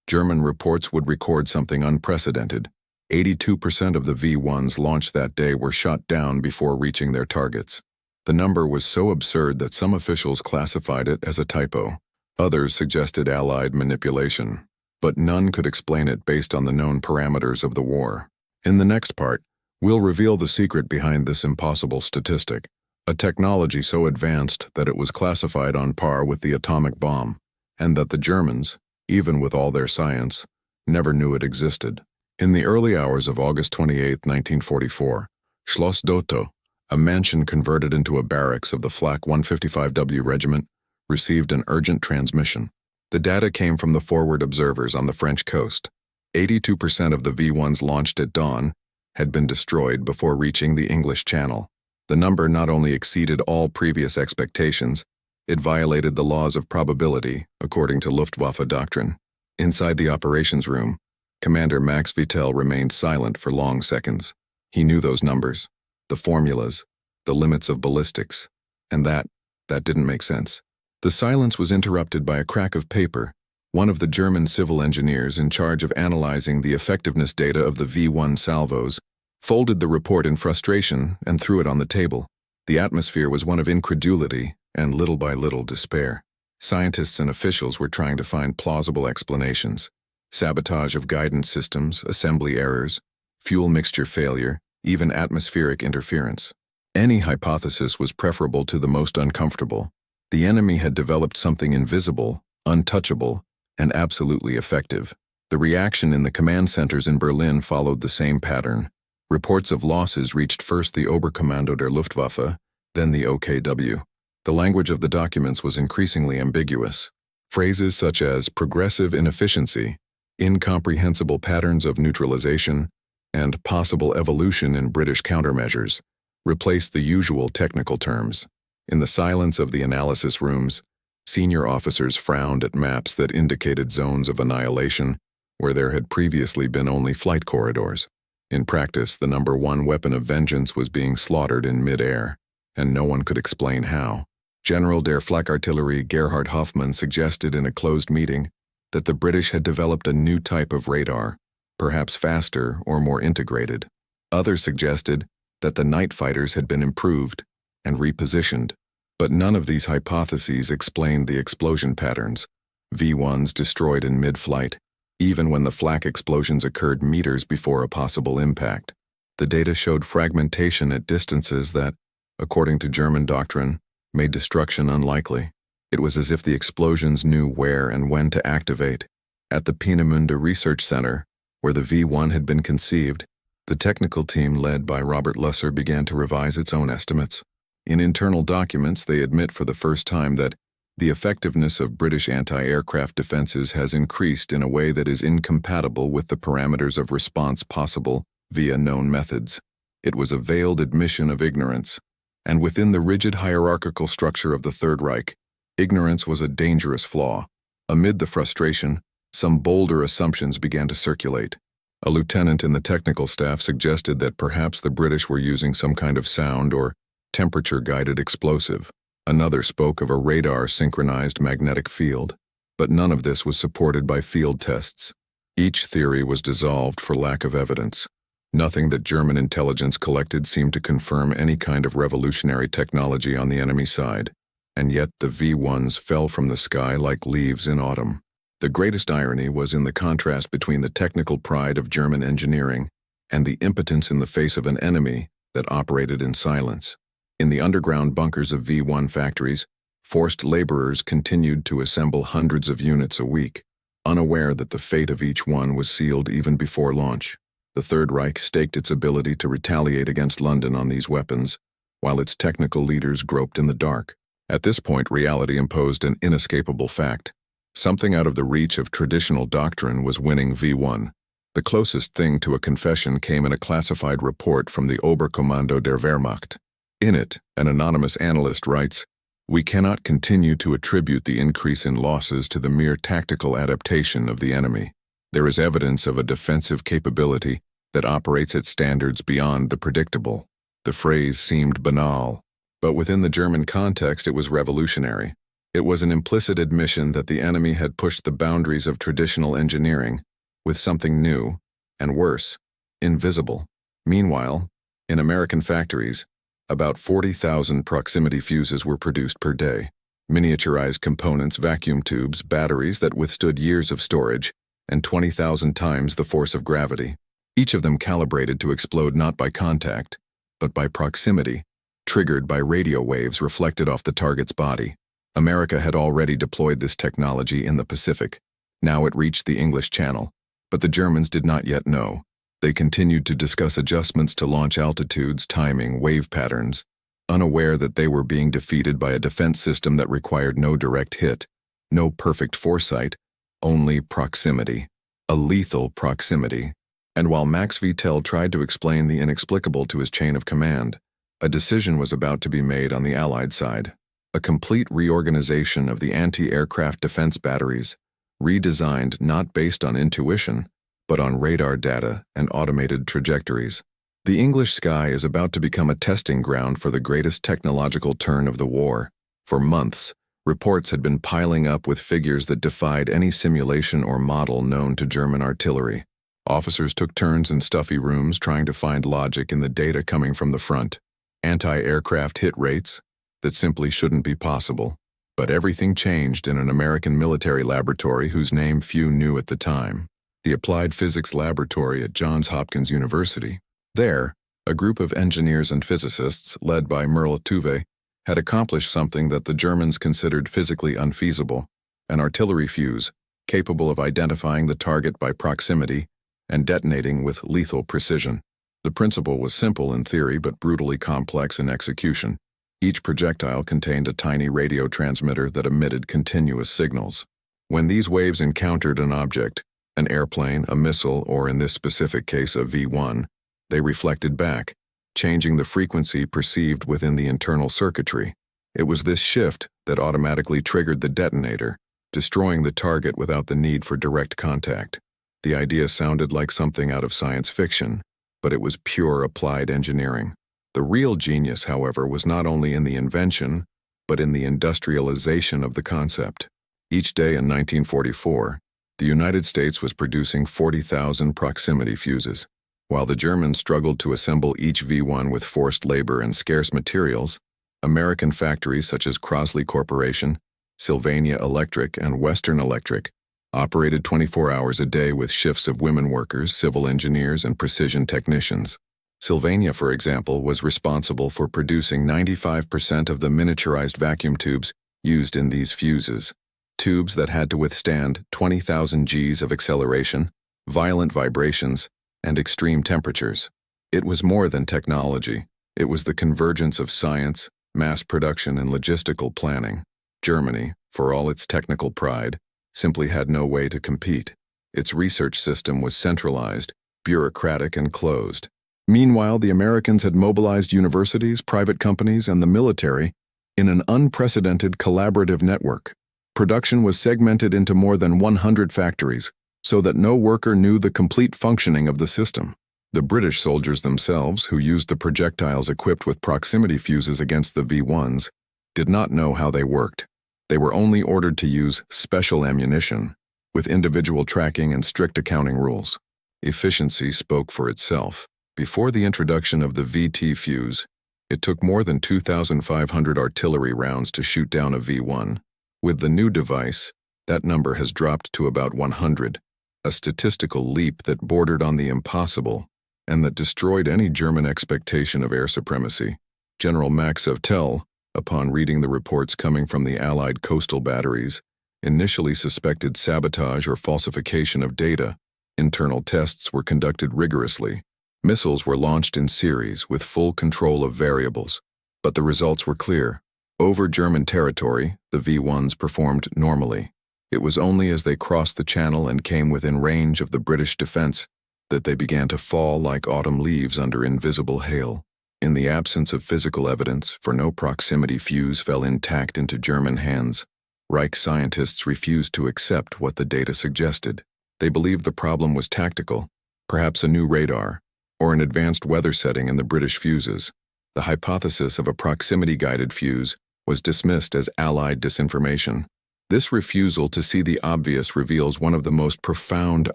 German reports would record something unprecedented. 82% of the V-1s launched that day were shot down before reaching their targets. The number was so absurd that some officials classified it as a typo. Others suggested Allied manipulation, but none could explain it based on the known parameters of the war. In the next part, we'll reveal the secret behind this impossible statistic, a technology so advanced that it was classified on par with the atomic bomb, and that the Germans, even with all their science, never knew it existed. In the early hours of August 28, 1944, Schloss Dotto, a mansion converted into a barracks of the Flak 155W regiment, received an urgent transmission. The data came from the forward observers on the French coast. 82% of the V-1s launched at dawn had been destroyed before reaching the English Channel. The number not only exceeded all previous expectations, it violated the laws of probability, according to Luftwaffe doctrine. Inside the operations room, Commander Max Vittel remained silent for long seconds. He knew those numbers, the formulas, the limits of ballistics, and that didn't make sense. The silence was interrupted by a crack of paper. One of the German civil engineers in charge of analyzing the effectiveness data of the V-1 salvos folded the report in frustration and threw it on the table. The atmosphere was one of incredulity and little by little despair. Scientists and officials were trying to find plausible explanations. Sabotage of guidance systems, assembly errors, fuel mixture failure, even atmospheric interference. Any hypothesis was preferable to the most uncomfortable. The enemy had developed something invisible, untouchable, and absolutely effective. The reaction in the command centers in Berlin followed the same pattern. Reports of losses reached first the Oberkommando der Luftwaffe, then the OKW. The language of the documents was increasingly ambiguous. Phrases such as progressive inefficiency, incomprehensible patterns of neutralization, and possible evolution in British countermeasures replaced the usual technical terms. In the silence of the analysis rooms, senior officers frowned at maps that indicated zones of annihilation where there had previously been only flight corridors. In practice, the number one weapon of vengeance was being slaughtered in mid-air, and no one could explain how. General der Flakartillerie Gerhard Hoffmann suggested in a closed meeting that the British had developed a new type of radar, perhaps faster or more integrated. Others suggested that the night fighters had been improved and repositioned, but none of these hypotheses explained the explosion patterns. V-1s destroyed in mid-flight, even when the flak explosions occurred meters before a possible impact. The data showed fragmentation at distances that, according to German doctrine, made destruction unlikely. It was as if the explosions knew where and when to activate. At the Peenemünde Research Center, where the V-1 had been conceived, the technical team led by Robert Lusser began to revise its own estimates. In internal documents, they admit for the first time that the effectiveness of British anti-aircraft defenses has increased in a way that is incompatible with the parameters of response possible via known methods. It was a veiled admission of ignorance, and within the rigid hierarchical structure of the Third Reich, ignorance was a dangerous flaw. Amid the frustration, some bolder assumptions began to circulate. A lieutenant in the technical staff suggested that perhaps the British were using some kind of sound or temperature-guided explosive. Another spoke of a radar-synchronized magnetic field, but none of this was supported by field tests. Each theory was dissolved for lack of evidence. Nothing that German intelligence collected seemed to confirm any kind of revolutionary technology on the enemy side, and yet the V-1s fell from the sky like leaves in autumn. The greatest irony was in the contrast between the technical pride of German engineering and the impotence in the face of an enemy that operated in silence. In the underground bunkers of V-1 factories, forced laborers continued to assemble hundreds of units a week, unaware that the fate of each one was sealed even before launch. The Third Reich staked its ability to retaliate against London on these weapons, while its technical leaders groped in the dark. At this point, reality imposed an inescapable fact. Something out of the reach of traditional doctrine was winning V-1. The closest thing to a confession came in a classified report from the Oberkommando der Wehrmacht. In it, an anonymous analyst writes, "We cannot continue to attribute the increase in losses to the mere tactical adaptation of the enemy. There is evidence of a defensive capability that operates at standards beyond the predictable." The phrase seemed banal, but within the German context it was revolutionary. It was an implicit admission that the enemy had pushed the boundaries of traditional engineering with something new, and worse, invisible. Meanwhile, in American factories, about 40,000 proximity fuses were produced per day. Miniaturized components, vacuum tubes, batteries that withstood years of storage, and 20,000 times the force of gravity. Each of them calibrated to explode not by contact, but by proximity, triggered by radio waves reflected off the target's body. America had already deployed this technology in the Pacific. Now it reached the English Channel, but the Germans did not yet know. They continued to discuss adjustments to launch altitudes, timing, wave patterns, unaware that they were being defeated by a defense system that required no direct hit, no perfect foresight, only proximity, a lethal proximity. And while Max Vittel tried to explain the inexplicable to his chain of command, a decision was about to be made on the Allied side. A complete reorganization of the anti-aircraft defense batteries, redesigned not based on intuition, but on radar data and automated trajectories. The English sky is about to become a testing ground for the greatest technological turn of the war. For months, reports had been piling up with figures that defied any simulation or model known to German artillery. Officers took turns in stuffy rooms trying to find logic in the data coming from the front. Anti-aircraft hit rates that simply shouldn't be possible. But everything changed in an American military laboratory whose name few knew at the time. The Applied Physics Laboratory at Johns Hopkins University. There, a group of engineers and physicists, led by Merle Tuve, had accomplished something that the Germans considered physically unfeasible: an artillery fuse, capable of identifying the target by proximity and detonating with lethal precision. The principle was simple in theory but brutally complex in execution. Each projectile contained a tiny radio transmitter that emitted continuous signals. When these waves encountered an object, an airplane, a missile, or in this specific case a V-1, they reflected back, changing the frequency perceived within the internal circuitry. It was this shift that automatically triggered the detonator, destroying the target without the need for direct contact. The idea sounded like something out of science fiction, but it was pure applied engineering. The real genius, however, was not only in the invention, but in the industrialization of the concept. Each day in 1944, the United States was producing 40,000 proximity fuses. While the Germans struggled to assemble each V-1 with forced labor and scarce materials, American factories such as Crosley Corporation, Sylvania Electric, and Western Electric operated 24 hours a day with shifts of women workers, civil engineers, and precision technicians. Sylvania, for example, was responsible for producing 95% of the miniaturized vacuum tubes used in these fuses. Tubes that had to withstand 20,000 Gs of acceleration, violent vibrations, and extreme temperatures. It was more than technology. It was the convergence of science, mass production, and logistical planning. Germany, for all its technical pride, simply had no way to compete. Its research system was centralized, bureaucratic, and closed. Meanwhile, the Americans had mobilized universities, private companies, and the military in an unprecedented collaborative network. Production was segmented into more than 100 factories, so that no worker knew the complete functioning of the system. The British soldiers themselves, who used the projectiles equipped with proximity fuses against the V-1s, did not know how they worked. They were only ordered to use special ammunition, with individual tracking and strict accounting rules. Efficiency spoke for itself. Before the introduction of the VT fuse, it took more than 2,500 artillery rounds to shoot down a V-1. With the new device, that number has dropped to about 100, a statistical leap that bordered on the impossible and that destroyed any German expectation of air supremacy. General Max Tell, upon reading the reports coming from the Allied coastal batteries, initially suspected sabotage or falsification of data. Internal tests were conducted rigorously. Missiles were launched in series with full control of variables, but the results were clear. Over German territory, the V-1s performed normally. It was only as they crossed the channel and came within range of the British defense that they began to fall like autumn leaves under invisible hail. In the absence of physical evidence, for no proximity fuse fell intact into German hands, Reich scientists refused to accept what the data suggested. They believed the problem was tactical, perhaps a new radar, or an advanced weather setting in the British fuses. The hypothesis of a proximity-guided fuse was dismissed as Allied disinformation. This refusal to see the obvious reveals one of the most profound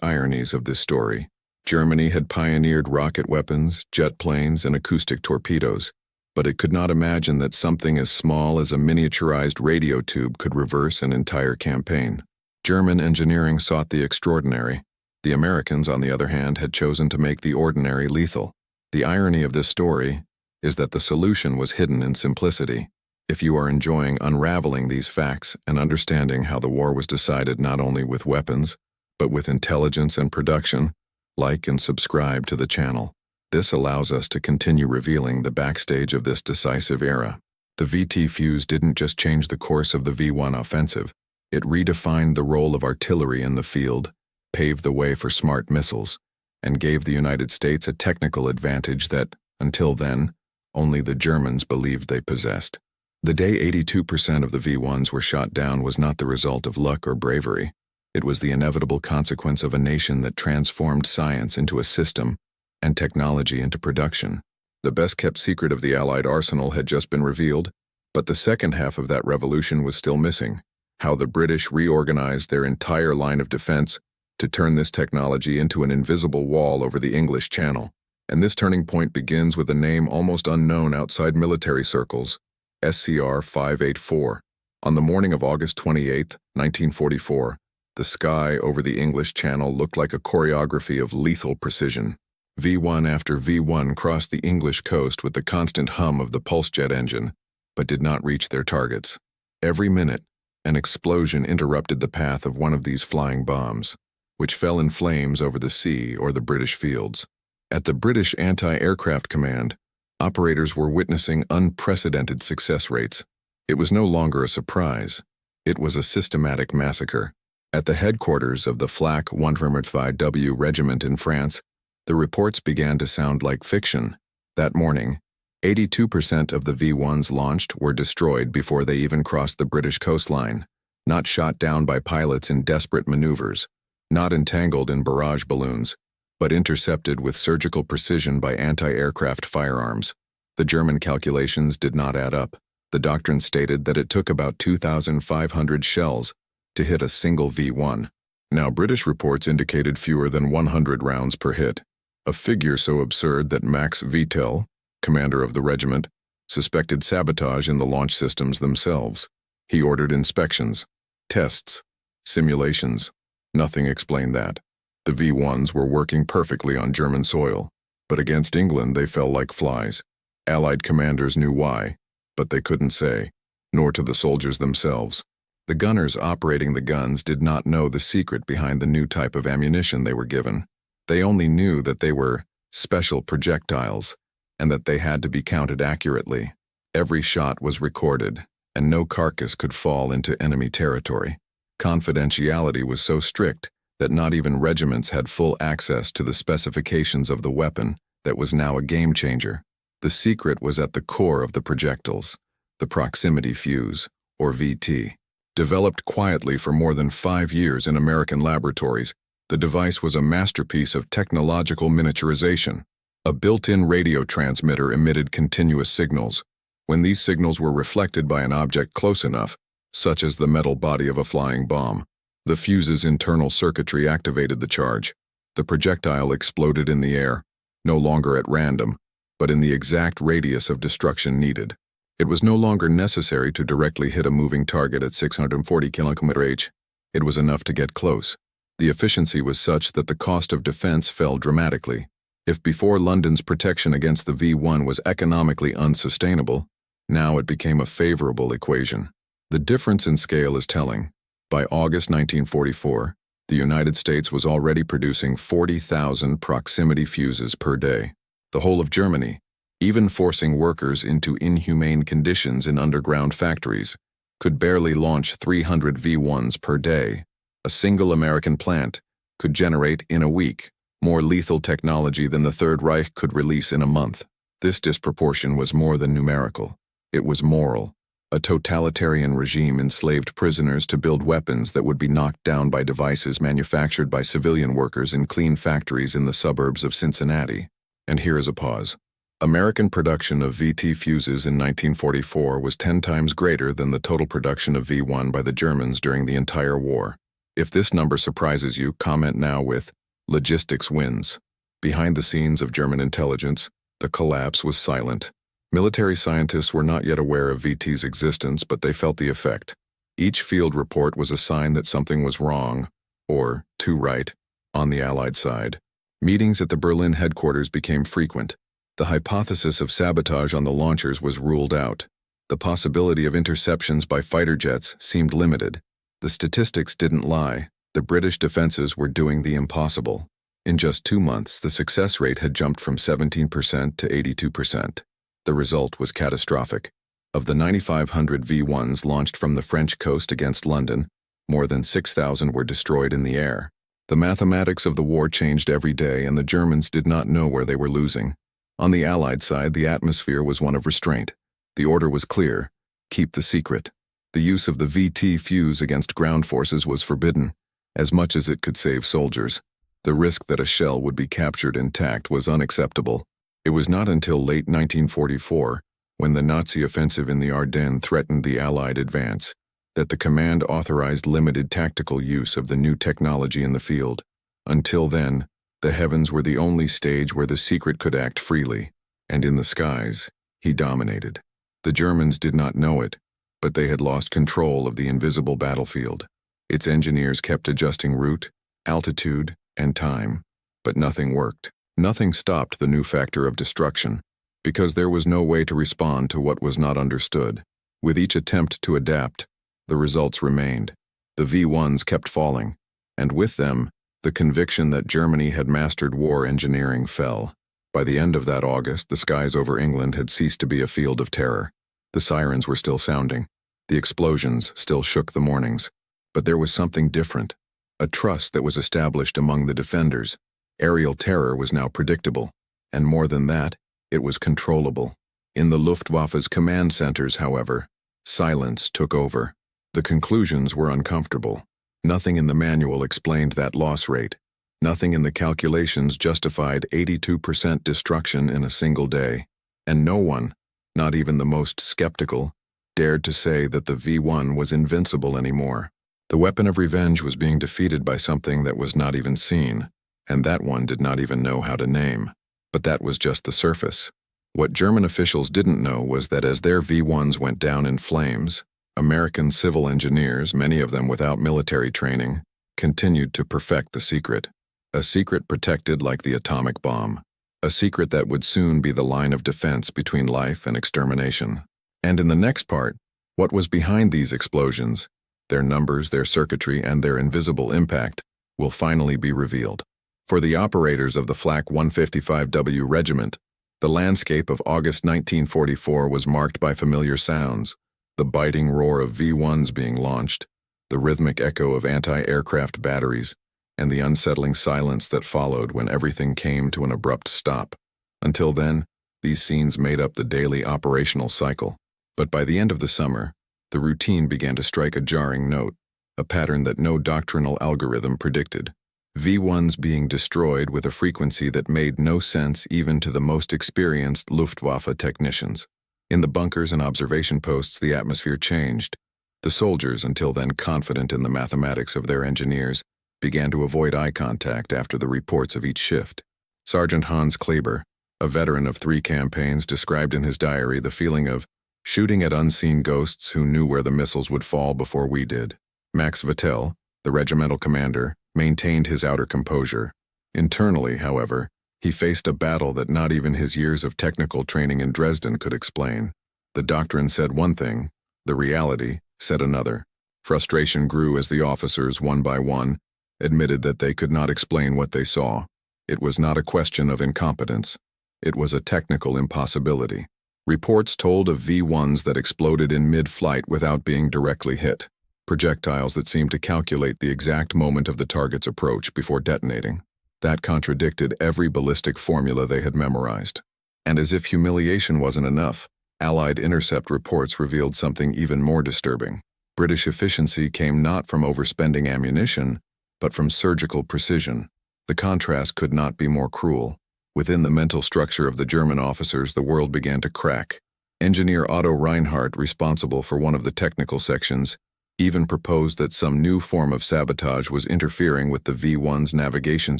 ironies of this story. Germany had pioneered rocket weapons, jet planes, and acoustic torpedoes, but it could not imagine that something as small as a miniaturized radio tube could reverse an entire campaign. German engineering sought the extraordinary. The Americans, on the other hand, had chosen to make the ordinary lethal. The irony of this story is that the solution was hidden in simplicity. If you are enjoying unraveling these facts and understanding how the war was decided not only with weapons, but with intelligence and production, like and subscribe to the channel. This allows us to continue revealing the backstage of this decisive era. The VT fuse didn't just change the course of the V-1 offensive. It redefined the role of artillery in the field, paved the way for smart missiles, and gave the United States a technical advantage that, until then, only the Germans believed they possessed. The day 82% of the V-1s were shot down was not the result of luck or bravery. It was the inevitable consequence of a nation that transformed science into a system and technology into production. The best-kept secret of the Allied arsenal had just been revealed, but the second half of that revolution was still missing: how the British reorganized their entire line of defense to turn this technology into an invisible wall over the English Channel. And this turning point begins with a name almost unknown outside military circles: SCR 584. On the morning of August 28, 1944, the sky over the English Channel looked like a choreography of lethal precision. V-1 after V-1 crossed the English coast with the constant hum of the pulse jet engine, but did not reach their targets. Every minute, an explosion interrupted the path of one of these flying bombs, which fell in flames over the sea or the British fields. At the British Anti-Aircraft Command, operators were witnessing unprecedented success rates. It was no longer a surprise. It was a systematic massacre. At the headquarters of the Flak 105W Regiment in France, the reports began to sound like fiction. That morning, 82% of the V-1s launched were destroyed before they even crossed the British coastline, not shot down by pilots in desperate maneuvers, not entangled in barrage balloons, but intercepted with surgical precision by anti-aircraft firearms. The German calculations did not add up. The Doctrine stated that it took about 2,500 shells to hit a single V-1. Now, British reports indicated fewer than 100 rounds per hit, a figure so absurd that Max Tell, commander of the regiment, suspected sabotage in the launch systems themselves. He ordered inspections, tests, simulations. Nothing explained that. The V-1s were working perfectly on German soil, but against England they fell like flies. Allied commanders knew why, but they couldn't say, nor to the soldiers themselves. The gunners operating the guns did not know the secret behind the new type of ammunition they were given. They only knew that they were special projectiles and that they had to be counted accurately. Every shot was recorded, and no carcass could fall into enemy territory. Confidentiality was so strict that not even regiments had full access to the specifications of the weapon that was now a game changer. The secret was at the core of the projectiles, the proximity fuse, or VT. Developed quietly for more than 5 years in American laboratories, the device was a masterpiece of technological miniaturization. A built-in radio transmitter emitted continuous signals. When these signals were reflected by an object close enough, such as the metal body of a flying bomb, the fuse's internal circuitry activated the charge. The projectile exploded in the air, no longer at random, but in the exact radius of destruction needed. It was no longer necessary to directly hit a moving target at 640 km/h. It was enough to get close. The efficiency was such that the cost of defense fell dramatically. If before London's protection against the V-1 was economically unsustainable, now it became a favorable equation. The difference in scale is telling. By August 1944, the United States was already producing 40,000 proximity fuses per day. The whole of Germany, even forcing workers into inhumane conditions in underground factories, could barely launch 300 V-1s per day. A single American plant could generate, in a week, more lethal technology than the Third Reich could release in a month. This disproportion was more than numerical. It was moral. A totalitarian regime enslaved prisoners to build weapons that would be knocked down by devices manufactured by civilian workers in clean factories in the suburbs of Cincinnati. And here is a pause. American production of VT fuses in 1944 was 10 times greater than the total production of V-1 by the Germans during the entire war. If this number surprises you, comment now with "Logistics wins." Behind the scenes of German intelligence, the collapse was silent. Military scientists were not yet aware of VT's existence, but they felt the effect. Each field report was a sign that something was wrong, or too right, on the Allied side. Meetings at the Berlin headquarters became frequent. The hypothesis of sabotage on the launchers was ruled out. The possibility of interceptions by fighter jets seemed limited. The statistics didn't lie. The British defenses were doing the impossible. In just 2 months, the success rate had jumped from 17% to 82%. The result was catastrophic. Of the 9,500 V-1s launched from the French coast against London, more than 6,000 were destroyed in the air. The mathematics of the war changed every day, and the Germans did not know where they were losing. On the Allied side, the atmosphere was one of restraint. The order was clear: keep the secret. The use of the VT fuse against ground forces was forbidden, as much as it could save soldiers. The risk that a shell would be captured intact was unacceptable. It was not until late 1944, when the Nazi offensive in the Ardennes threatened the Allied advance, that the command authorized limited tactical use of the new technology in the field. Until then, the heavens were the only stage where the secret could act freely, and in the skies, he dominated. The Germans did not know it, but they had lost control of the invisible battlefield. Its engineers kept adjusting route, altitude, and time, but nothing worked. Nothing stopped the new factor of destruction, because there was no way to respond to what was not understood. With each attempt to adapt, the results remained. The V-1s kept falling, and with them, the conviction that Germany had mastered war engineering fell. By the end of that August, the skies over England had ceased to be a field of terror. The sirens were still sounding. The explosions still shook the mornings. But there was something different. A trust that was established among the defenders. Aerial terror was now predictable, and more than that, it was controllable. In the Luftwaffe's command centers, however, silence took over. The conclusions were uncomfortable. Nothing in the manual explained that loss rate. Nothing in the calculations justified 82% destruction in a single day. And no one, not even the most skeptical, dared to say that the V-1 was invincible anymore. The weapon of revenge was being defeated by something that was not even seen, and that one did not even know how to name. But that was just the surface. What German officials didn't know was that as their V-1s went down in flames, American civil engineers, many of them without military training, continued to perfect the secret. A secret protected like the atomic bomb. A secret that would soon be the line of defense between life and extermination. And in the next part, what was behind these explosions, their numbers, their circuitry, and their invisible impact, will finally be revealed. For the operators of the Flak 155W Regiment, the landscape of August 1944 was marked by familiar sounds: the biting roar of V-1s being launched, the rhythmic echo of anti-aircraft batteries, and the unsettling silence that followed when everything came to an abrupt stop. Until then, these scenes made up the daily operational cycle. But by the end of the summer, the routine began to strike a jarring note, a pattern that no doctrinal algorithm predicted. V-1s being destroyed with a frequency that made no sense even to the most experienced Luftwaffe technicians. In the bunkers and observation posts, the atmosphere changed. The soldiers, until then confident in the mathematics of their engineers, began to avoid eye contact after the reports of each shift. Sergeant Hans Kleber, a veteran of 3 campaigns, described in his diary the feeling of shooting at unseen ghosts who knew where the missiles would fall before we did. Max Vattel, the regimental commander, maintained his outer composure. Internally, however, he faced a battle that not even his years of technical training in Dresden could explain. The doctrine said one thing, the reality said another. Frustration grew as the officers, one by one, admitted that they could not explain what they saw. It was not a question of incompetence. It was a technical impossibility. Reports told of V-1s that exploded in mid-flight without being directly hit. Projectiles that seemed to calculate the exact moment of the target's approach before detonating. That contradicted every ballistic formula they had memorized. And as if humiliation wasn't enough, Allied intercept reports revealed something even more disturbing. British efficiency came not from overspending ammunition, but from surgical precision. The contrast could not be more cruel. Within the mental structure of the German officers, the world began to crack. Engineer Otto Reinhardt, responsible for one of the technical sections, even proposed that some new form of sabotage was interfering with the V-1's navigation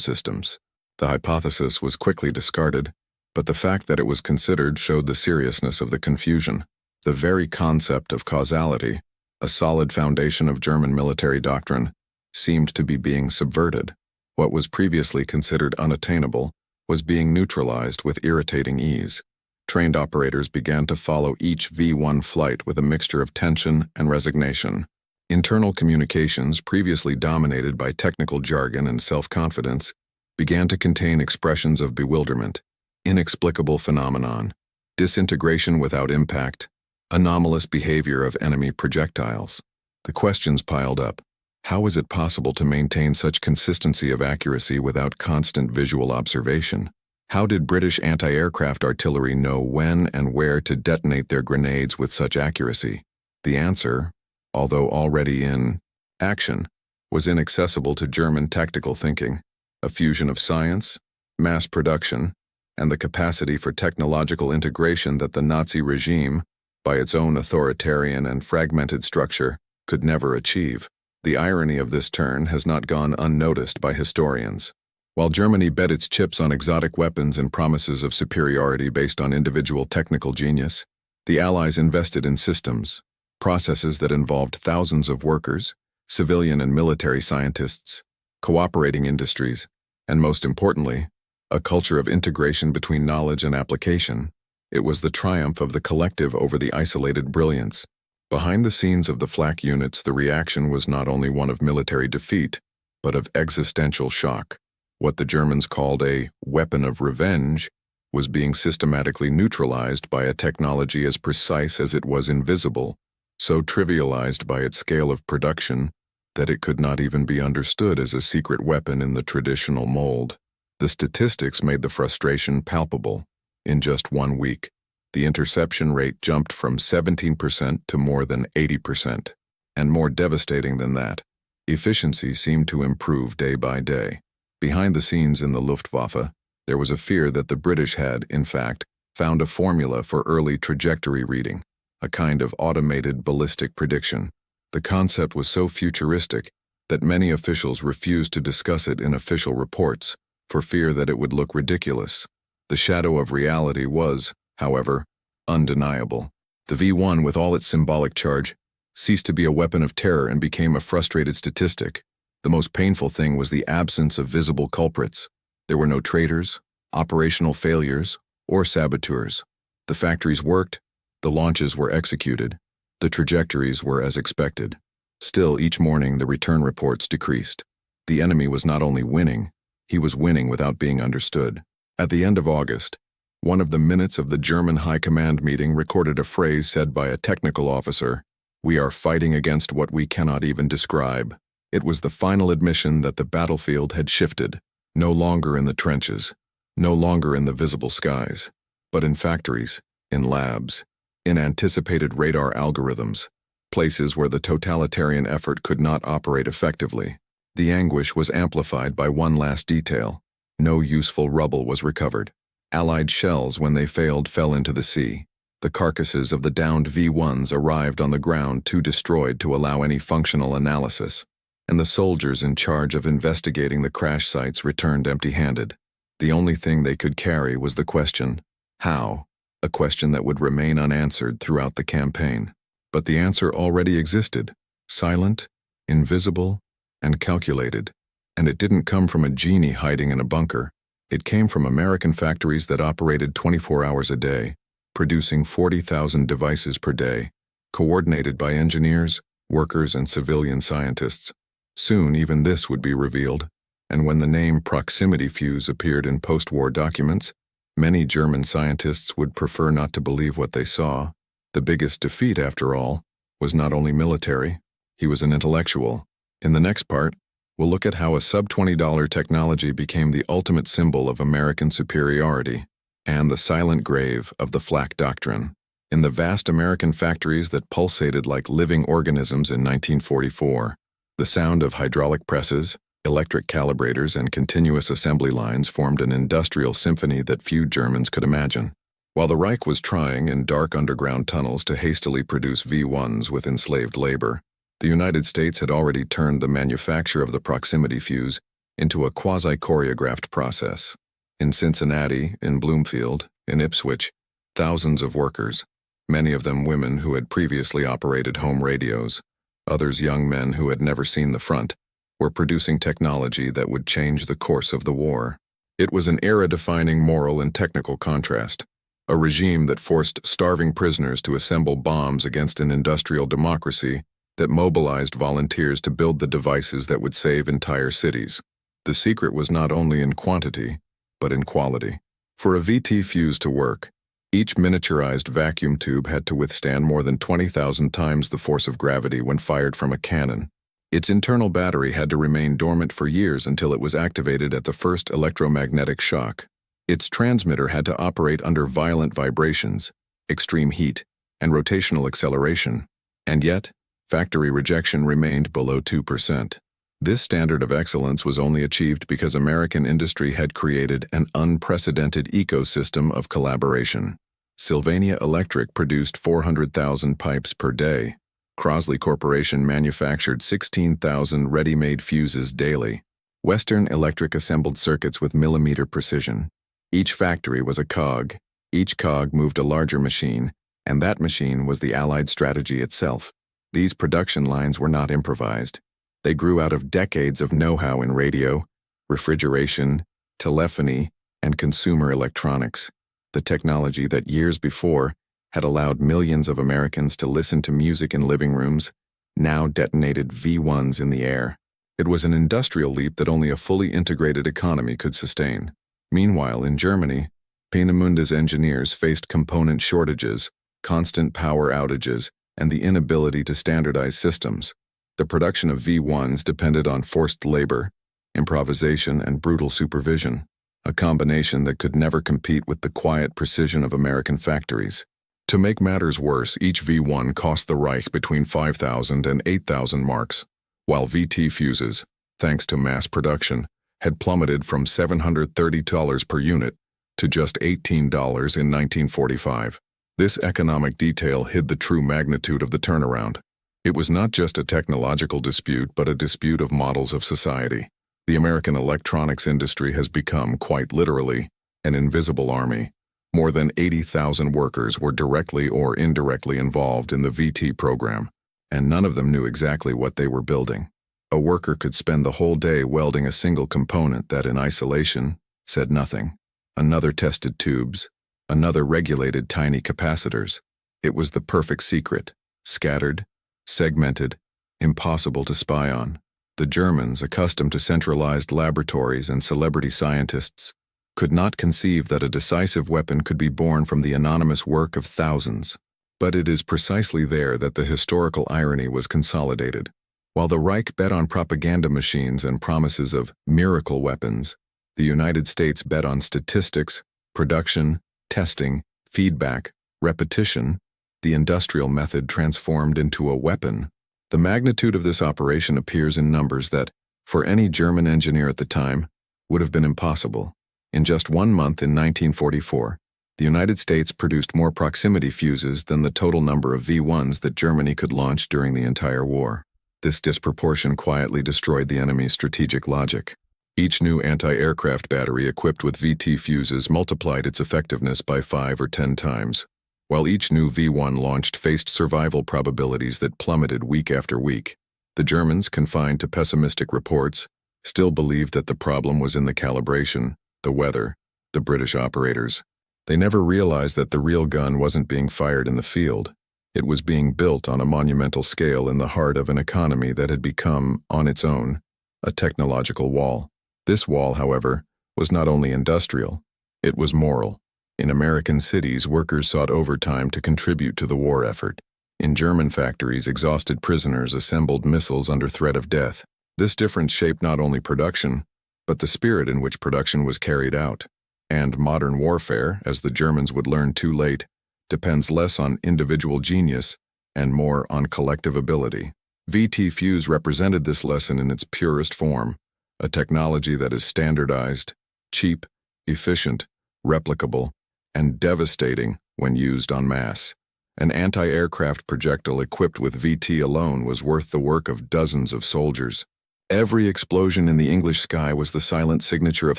systems. The hypothesis was quickly discarded, but the fact that it was considered showed the seriousness of the confusion. The very concept of causality, a solid foundation of German military doctrine, seemed to be being subverted. What was previously considered unattainable was being neutralized with irritating ease. Trained operators began to follow each V-1 flight with a mixture of tension and resignation. Internal communications, previously dominated by technical jargon and self-confidence, began to contain expressions of bewilderment, inexplicable phenomenon, disintegration without impact, anomalous behavior of enemy projectiles. The questions piled up. How is it possible to maintain such consistency of accuracy without constant visual observation? How did British anti-aircraft artillery know when and where to detonate their grenades with such accuracy? The answer, although already in action, was inaccessible to German tactical thinking. A fusion of science, mass production, and the capacity for technological integration that the Nazi regime, by its own authoritarian and fragmented structure, could never achieve. The irony of this turn has not gone unnoticed by historians. While Germany bet its chips on exotic weapons and promises of superiority based on individual technical genius, the Allies invested in systems, processes that involved thousands of workers, civilian and military scientists, cooperating industries, and most importantly, a culture of integration between knowledge and application. It was the triumph of the collective over the isolated brilliance. Behind the scenes of the flak units, the reaction was not only one of military defeat, but of existential shock. What the Germans called a weapon of revenge was being systematically neutralized by a technology as precise as it was invisible, so trivialized by its scale of production that it could not even be understood as a secret weapon in the traditional mold. The statistics made the frustration palpable. In just 1 week, the interception rate jumped from 17% to more than 80%. And more devastating than that, efficiency seemed to improve day by day. Behind the scenes in the Luftwaffe, there was a fear that the British had, in fact, found a formula for early trajectory reading, a kind of automated ballistic prediction. The concept was so futuristic that many officials refused to discuss it in official reports, for fear that it would look ridiculous. The shadow of reality was, however, undeniable. The V-1, with all its symbolic charge, ceased to be a weapon of terror and became a frustrated statistic. The most painful thing was the absence of visible culprits. There were no traitors, operational failures, or saboteurs. The factories worked, the launches were executed, the trajectories were as expected. Still, each morning the return reports decreased. The enemy was not only winning, he was winning without being understood. At the end of August, one of the minutes of the German High Command meeting recorded a phrase said by a technical officer: "We are fighting against what we cannot even describe." It was the final admission that the battlefield had shifted, no longer in the trenches, no longer in the visible skies, but in factories, in labs, in anticipated radar algorithms, places where the totalitarian effort could not operate effectively. The anguish was amplified by one last detail. No useful rubble was recovered. Allied shells, when they failed, fell into the sea. The carcasses of the downed V-1s arrived on the ground too destroyed to allow any functional analysis, and the soldiers in charge of investigating the crash sites returned empty-handed. The only thing they could carry was the question, how? A question that would remain unanswered throughout the campaign. But the answer already existed, silent, invisible, and calculated. And it didn't come from a genie hiding in a bunker. It came from American factories that operated 24 hours a day, producing 40,000 devices per day, coordinated by engineers, workers, and civilian scientists. Soon even this would be revealed, and when the name proximity fuse appeared in post-war documents, many German scientists would prefer not to believe what they saw. The biggest defeat, after all, was not only military, he was an intellectual. In the next part, we'll look at how a sub-$20 technology became the ultimate symbol of American superiority and the silent grave of the flak doctrine. In the vast American factories that pulsated like living organisms in 1944, the sound of hydraulic presses, electric calibrators, and continuous assembly lines formed an industrial symphony that few Germans could imagine. While the Reich was trying in dark underground tunnels to hastily produce V-1s with enslaved labor, the United States had already turned the manufacture of the proximity fuse into a quasi-choreographed process. In Cincinnati, in Bloomfield, in Ipswich, thousands of workers, many of them women who had previously operated home radios, others young men who had never seen the front, were producing technology that would change the course of the war. It was an era-defining moral and technical contrast, a regime that forced starving prisoners to assemble bombs against an industrial democracy that mobilized volunteers to build the devices that would save entire cities. The secret was not only in quantity, but in quality. For a VT fuse to work, each miniaturized vacuum tube had to withstand more than 20,000 times the force of gravity when fired from a cannon. Its internal battery had to remain dormant for years until it was activated at the first electromagnetic shock. Its transmitter had to operate under violent vibrations, extreme heat, and rotational acceleration. And yet, factory rejection remained below 2%. This standard of excellence was only achieved because American industry had created an unprecedented ecosystem of collaboration. Sylvania Electric produced 400,000 pipes per day. Crosley Corporation manufactured 16,000 ready-made fuses daily. Western Electric assembled circuits with millimeter precision. Each factory was a cog. Each cog moved a larger machine, and that machine was the Allied strategy itself. These production lines were not improvised. They grew out of decades of know-how in radio, refrigeration, telephony, and consumer electronics, the technology that years before had allowed millions of Americans to listen to music in living rooms, now detonated V-1s in the air. It was an industrial leap that only a fully integrated economy could sustain. Meanwhile, in Germany, Peenemunde's engineers faced component shortages, constant power outages, and the inability to standardize systems. The production of V-1s depended on forced labor, improvisation, and brutal supervision, a combination that could never compete with the quiet precision of American factories. To make matters worse, each V-1 cost the Reich between 5,000 and 8,000 marks, while VT fuses, thanks to mass production, had plummeted from $730 per unit to just $18 in 1945. This economic detail hid the true magnitude of the turnaround. It was not just a technological dispute, but a dispute of models of society. The American electronics industry has become, quite literally, an invisible army. More than 80,000 workers were directly or indirectly involved in the VT program, and none of them knew exactly what they were building. A worker could spend the whole day welding a single component that, in isolation, said nothing. Another tested tubes. Another regulated tiny capacitors. It was the perfect secret, scattered, segmented, impossible to spy on. The Germans, accustomed to centralized laboratories and celebrity scientists, could not conceive that a decisive weapon could be born from the anonymous work of thousands. But it is precisely there that the historical irony was consolidated. While the Reich bet on propaganda machines and promises of miracle weapons, the United States bet on statistics, production, testing, feedback, repetition, the industrial method transformed into a weapon. The magnitude of this operation appears in numbers that, for any German engineer at the time, would have been impossible. In just 1 month in 1944, The United States produced more proximity fuses than the total number of V-1s that Germany could launch during the entire war. This disproportion quietly destroyed the enemy's strategic logic. Each new anti-aircraft battery equipped with VT fuses multiplied its effectiveness by 5 or 10 times, while each new V-1 launched faced survival probabilities that plummeted week after week. The Germans, confined to pessimistic reports, still believed that the problem was in the calibration, the weather, the British operators. They never realized that the real gun wasn't being fired in the field. It was being built on a monumental scale in the heart of an economy that had become, on its own, a technological wall. This wall, however, was not only industrial, it was moral. In American cities, workers sought overtime to contribute to the war effort. In German factories, exhausted prisoners assembled missiles under threat of death. This difference shaped not only production, but the spirit in which production was carried out. And modern warfare, as the Germans would learn too late, depends less on individual genius and more on collective ability. VT Fuse represented this lesson in its purest form, a technology that is standardized, cheap, efficient, replicable, and devastating when used en masse. An anti-aircraft projectile equipped with VT alone was worth the work of dozens of soldiers. Every explosion in the English sky was the silent signature of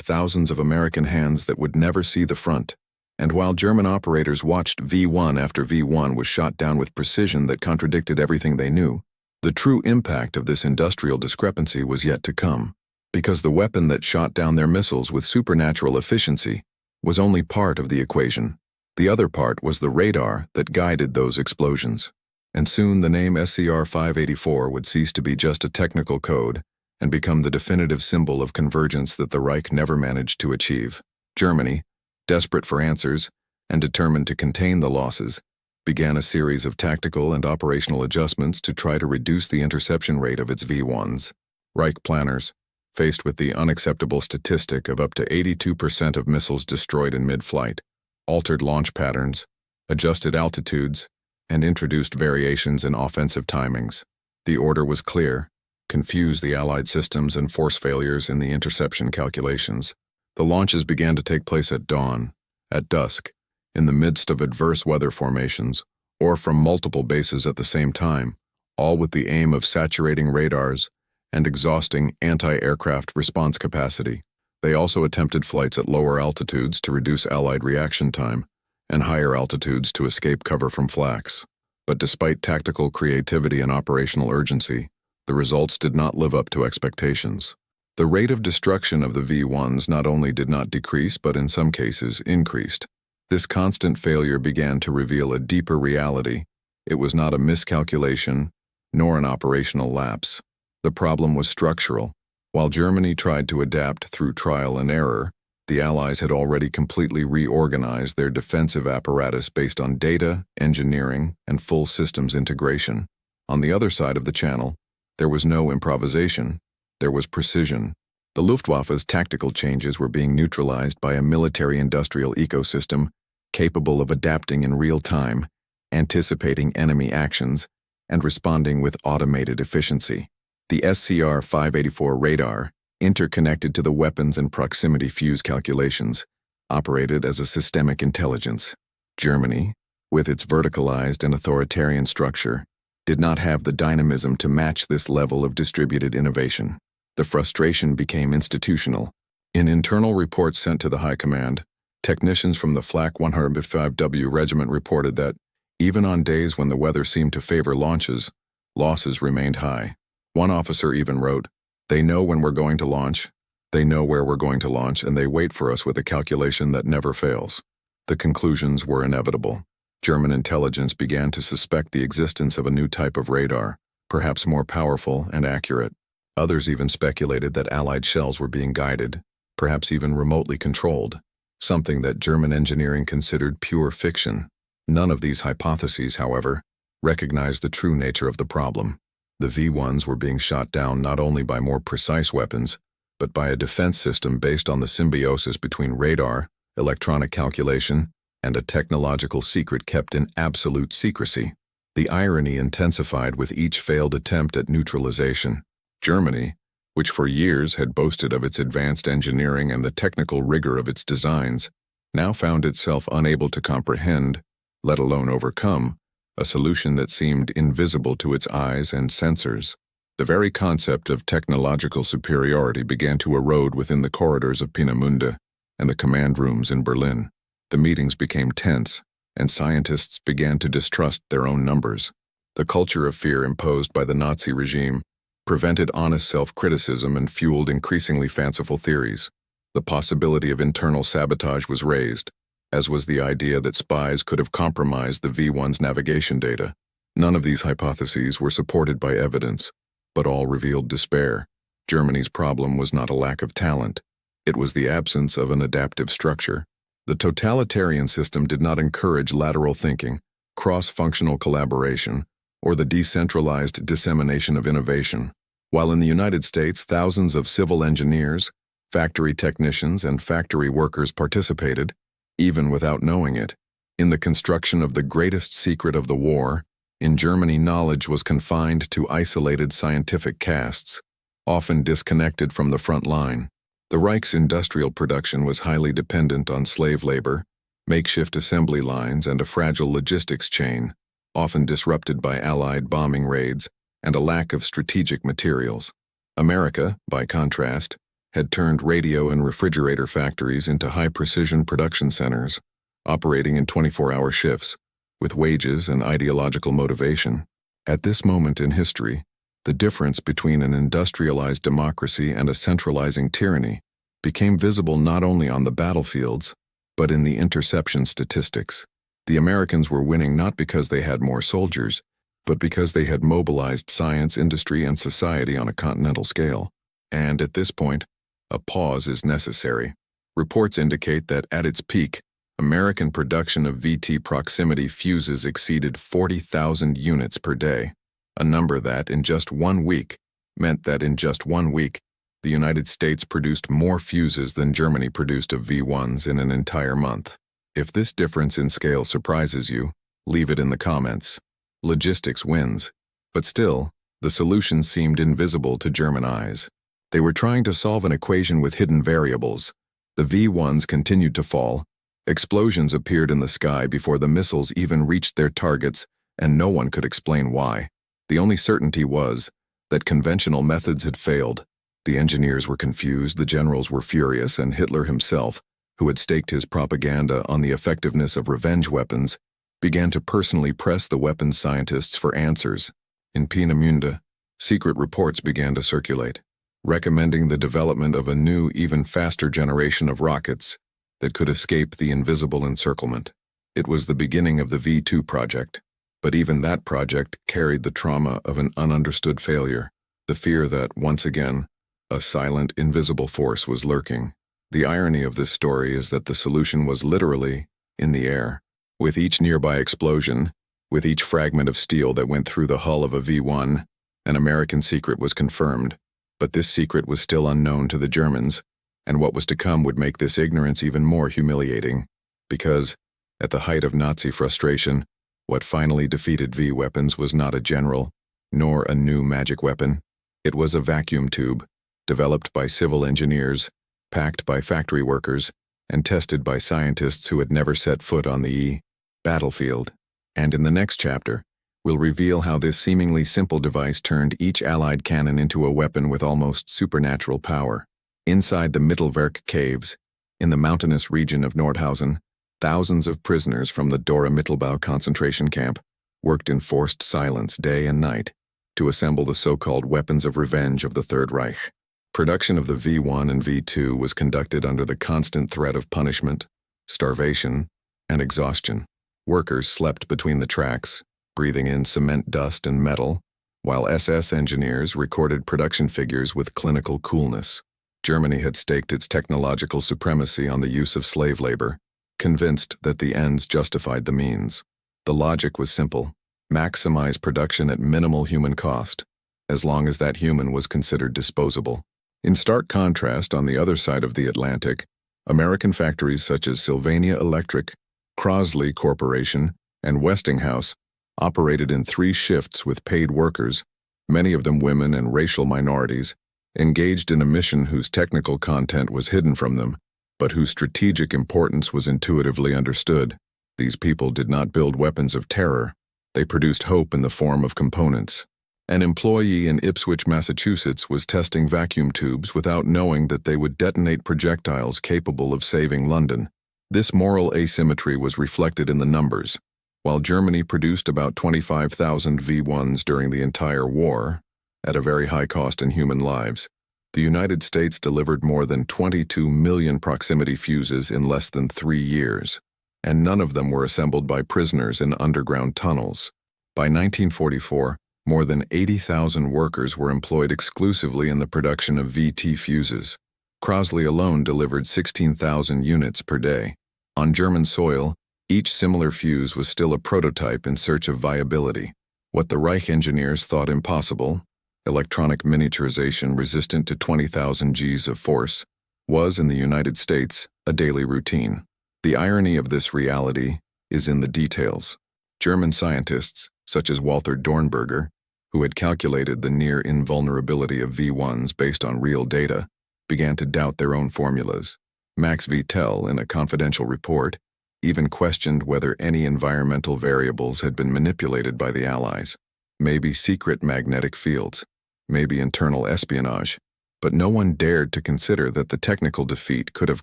thousands of American hands that would never see the front. And while German operators watched V-1 after V-1 was shot down with precision that contradicted everything they knew, the true impact of this industrial discrepancy was yet to come. Because the weapon that shot down their missiles with supernatural efficiency was only part of the equation. The other part was the radar that guided those explosions. And soon the name SCR-584 would cease to be just a technical code and become the definitive symbol of convergence that the Reich never managed to achieve. Germany, desperate for answers and determined to contain the losses, began a series of tactical and operational adjustments to try to reduce the interception rate of its V-1s. Reich planners, faced with the unacceptable statistic of up to 82% of missiles destroyed in mid-flight, altered launch patterns, adjusted altitudes, and introduced variations in offensive timings. The order was clear: confuse the Allied systems and force failures in the interception calculations. The launches began to take place at dawn, at dusk, in the midst of adverse weather formations, or from multiple bases at the same time, all with the aim of saturating radars and exhausting anti-aircraft response capacity. They also attempted flights at lower altitudes to reduce Allied reaction time, and higher altitudes to escape cover from flaks. But despite tactical creativity and operational urgency, the results did not live up to expectations. The rate of destruction of the V-1s not only did not decrease but in some cases increased. This constant failure began to reveal a deeper reality. It was not a miscalculation, nor an operational lapse. The problem was structural. While Germany tried to adapt through trial and error, the Allies had already completely reorganized their defensive apparatus based on data, engineering, and full systems integration. On the other side of the channel, there was no improvisation. There was precision. The Luftwaffe's tactical changes were being neutralized by a military-industrial ecosystem capable of adapting in real time, anticipating enemy actions, and responding with automated efficiency. The SCR-584 radar, interconnected to the weapons and proximity fuse calculations, operated as a systemic intelligence. Germany, with its verticalized and authoritarian structure, did not have the dynamism to match this level of distributed innovation. The frustration became institutional. In internal reports sent to the High Command, technicians from the Flak 105W Regiment reported that, even on days when the weather seemed to favor launches, losses remained high. One officer even wrote, "They know when we're going to launch, they know where we're going to launch, and they wait for us with a calculation that never fails." The conclusions were inevitable. German intelligence began to suspect the existence of a new type of radar, perhaps more powerful and accurate. Others even speculated that Allied shells were being guided, perhaps even remotely controlled, something that German engineering considered pure fiction. None of these hypotheses, however, recognized the true nature of the problem. The V-1s were being shot down not only by more precise weapons, but by a defense system based on the symbiosis between radar, electronic calculation, and a technological secret kept in absolute secrecy. The irony intensified with each failed attempt at neutralization. Germany, which for years had boasted of its advanced engineering and the technical rigor of its designs, now found itself unable to comprehend, let alone overcome, a solution that seemed invisible to its eyes and sensors. The very concept of technological superiority began to erode within the corridors of Peenemünde and the command rooms in Berlin. The meetings became tense, and scientists began to distrust their own numbers. The culture of fear imposed by the Nazi regime prevented honest self-criticism and fueled increasingly fanciful theories. The possibility of internal sabotage was raised, as was the idea that spies could have compromised the V-1s' navigation data. None of these hypotheses were supported by evidence, but all revealed despair. Germany's problem was not a lack of talent. It was the absence of an adaptive structure. The totalitarian system did not encourage lateral thinking, cross-functional collaboration, or the decentralized dissemination of innovation. While in the United States, thousands of civil engineers, factory technicians, and factory workers participated, even without knowing it, in the construction of the greatest secret of the war, in Germany knowledge was confined to isolated scientific castes, often disconnected from the front line. The Reich's industrial production was highly dependent on slave labor, makeshift assembly lines, and a fragile logistics chain, often disrupted by Allied bombing raids and a lack of strategic materials. America, by contrast, had turned radio and refrigerator factories into high-precision production centers, operating in 24-hour shifts, with wages and ideological motivation. At this moment in history, the difference between an industrialized democracy and a centralizing tyranny became visible not only on the battlefields, but in the interception statistics. The Americans were winning not because they had more soldiers, but because they had mobilized science, industry, and society on a continental scale. And at this point, a pause is necessary. Reports indicate that at its peak, American production of VT proximity fuses exceeded 40,000 units per day, a number that, in just 1 week, meant that in just 1 week, the United States produced more fuses than Germany produced of V-1s in an entire month. If this difference in scale surprises you, leave it in the comments. Logistics wins, but still, the solution seemed invisible to German eyes. They were trying to solve an equation with hidden variables. The V-1s continued to fall. Explosions appeared in the sky before the missiles even reached their targets, and no one could explain why. The only certainty was that conventional methods had failed. The engineers were confused, the generals were furious, and Hitler himself, who had staked his propaganda on the effectiveness of revenge weapons, began to personally press the weapons scientists for answers. In Peenemünde, secret reports began to circulate, recommending the development of a new, even faster generation of rockets that could escape the invisible encirclement. It was the beginning of the V2 project, but even that project carried the trauma of an ununderstood failure, the fear that, once again, a silent, invisible force was lurking. The irony of this story is that the solution was literally in the air. With each nearby explosion, with each fragment of steel that went through the hull of a V-1, an American secret was confirmed. But this secret was still unknown to the Germans, and what was to come would make this ignorance even more humiliating, because, at the height of Nazi frustration, what finally defeated V-weapons was not a general, nor a new magic weapon. It was a vacuum tube, developed by civil engineers, packed by factory workers, and tested by scientists who had never set foot on the battlefield. And in the next chapter, we'll reveal how this seemingly simple device turned each Allied cannon into a weapon with almost supernatural power. Inside the Mittelwerk caves, in the mountainous region of Nordhausen, thousands of prisoners from the Dora Mittelbau concentration camp worked in forced silence day and night to assemble the so-called weapons of revenge of the Third Reich. Production of the V-1 and V-2 was conducted under the constant threat of punishment, starvation, and exhaustion. Workers slept between the tracks, breathing in cement dust and metal, while SS engineers recorded production figures with clinical coolness. Germany had staked its technological supremacy on the use of slave labor, convinced that the ends justified the means. The logic was simple: maximize production at minimal human cost, as long as that human was considered disposable. In stark contrast, on the other side of the Atlantic, American factories such as Sylvania Electric, Crosley Corporation, and Westinghouse operated in 3 shifts with paid workers, many of them women and racial minorities, engaged in a mission whose technical content was hidden from them, but whose strategic importance was intuitively understood. These people did not build weapons of terror. They produced hope in the form of components. An employee in Ipswich, Massachusetts, was testing vacuum tubes without knowing that they would detonate projectiles capable of saving London. This moral asymmetry was reflected in the numbers. While Germany produced about 25,000 V-1s during the entire war, at a very high cost in human lives, the United States delivered more than 22 million proximity fuses in less than 3 years, and none of them were assembled by prisoners in underground tunnels. By 1944, more than 80,000 workers were employed exclusively in the production of VT fuses. Crosley alone delivered 16,000 units per day. On German soil, each similar fuse was still a prototype in search of viability. What the Reich engineers thought impossible, electronic miniaturization resistant to 20,000 Gs of force, was in the United States a daily routine. The irony of this reality is in the details. German scientists, such as Walter Dornberger, who had calculated the near invulnerability of V-1s based on real data, began to doubt their own formulas. Max Vittel, in a confidential report, even questioned whether any environmental variables had been manipulated by the Allies. Maybe secret magnetic fields, maybe internal espionage, but no one dared to consider that the technical defeat could have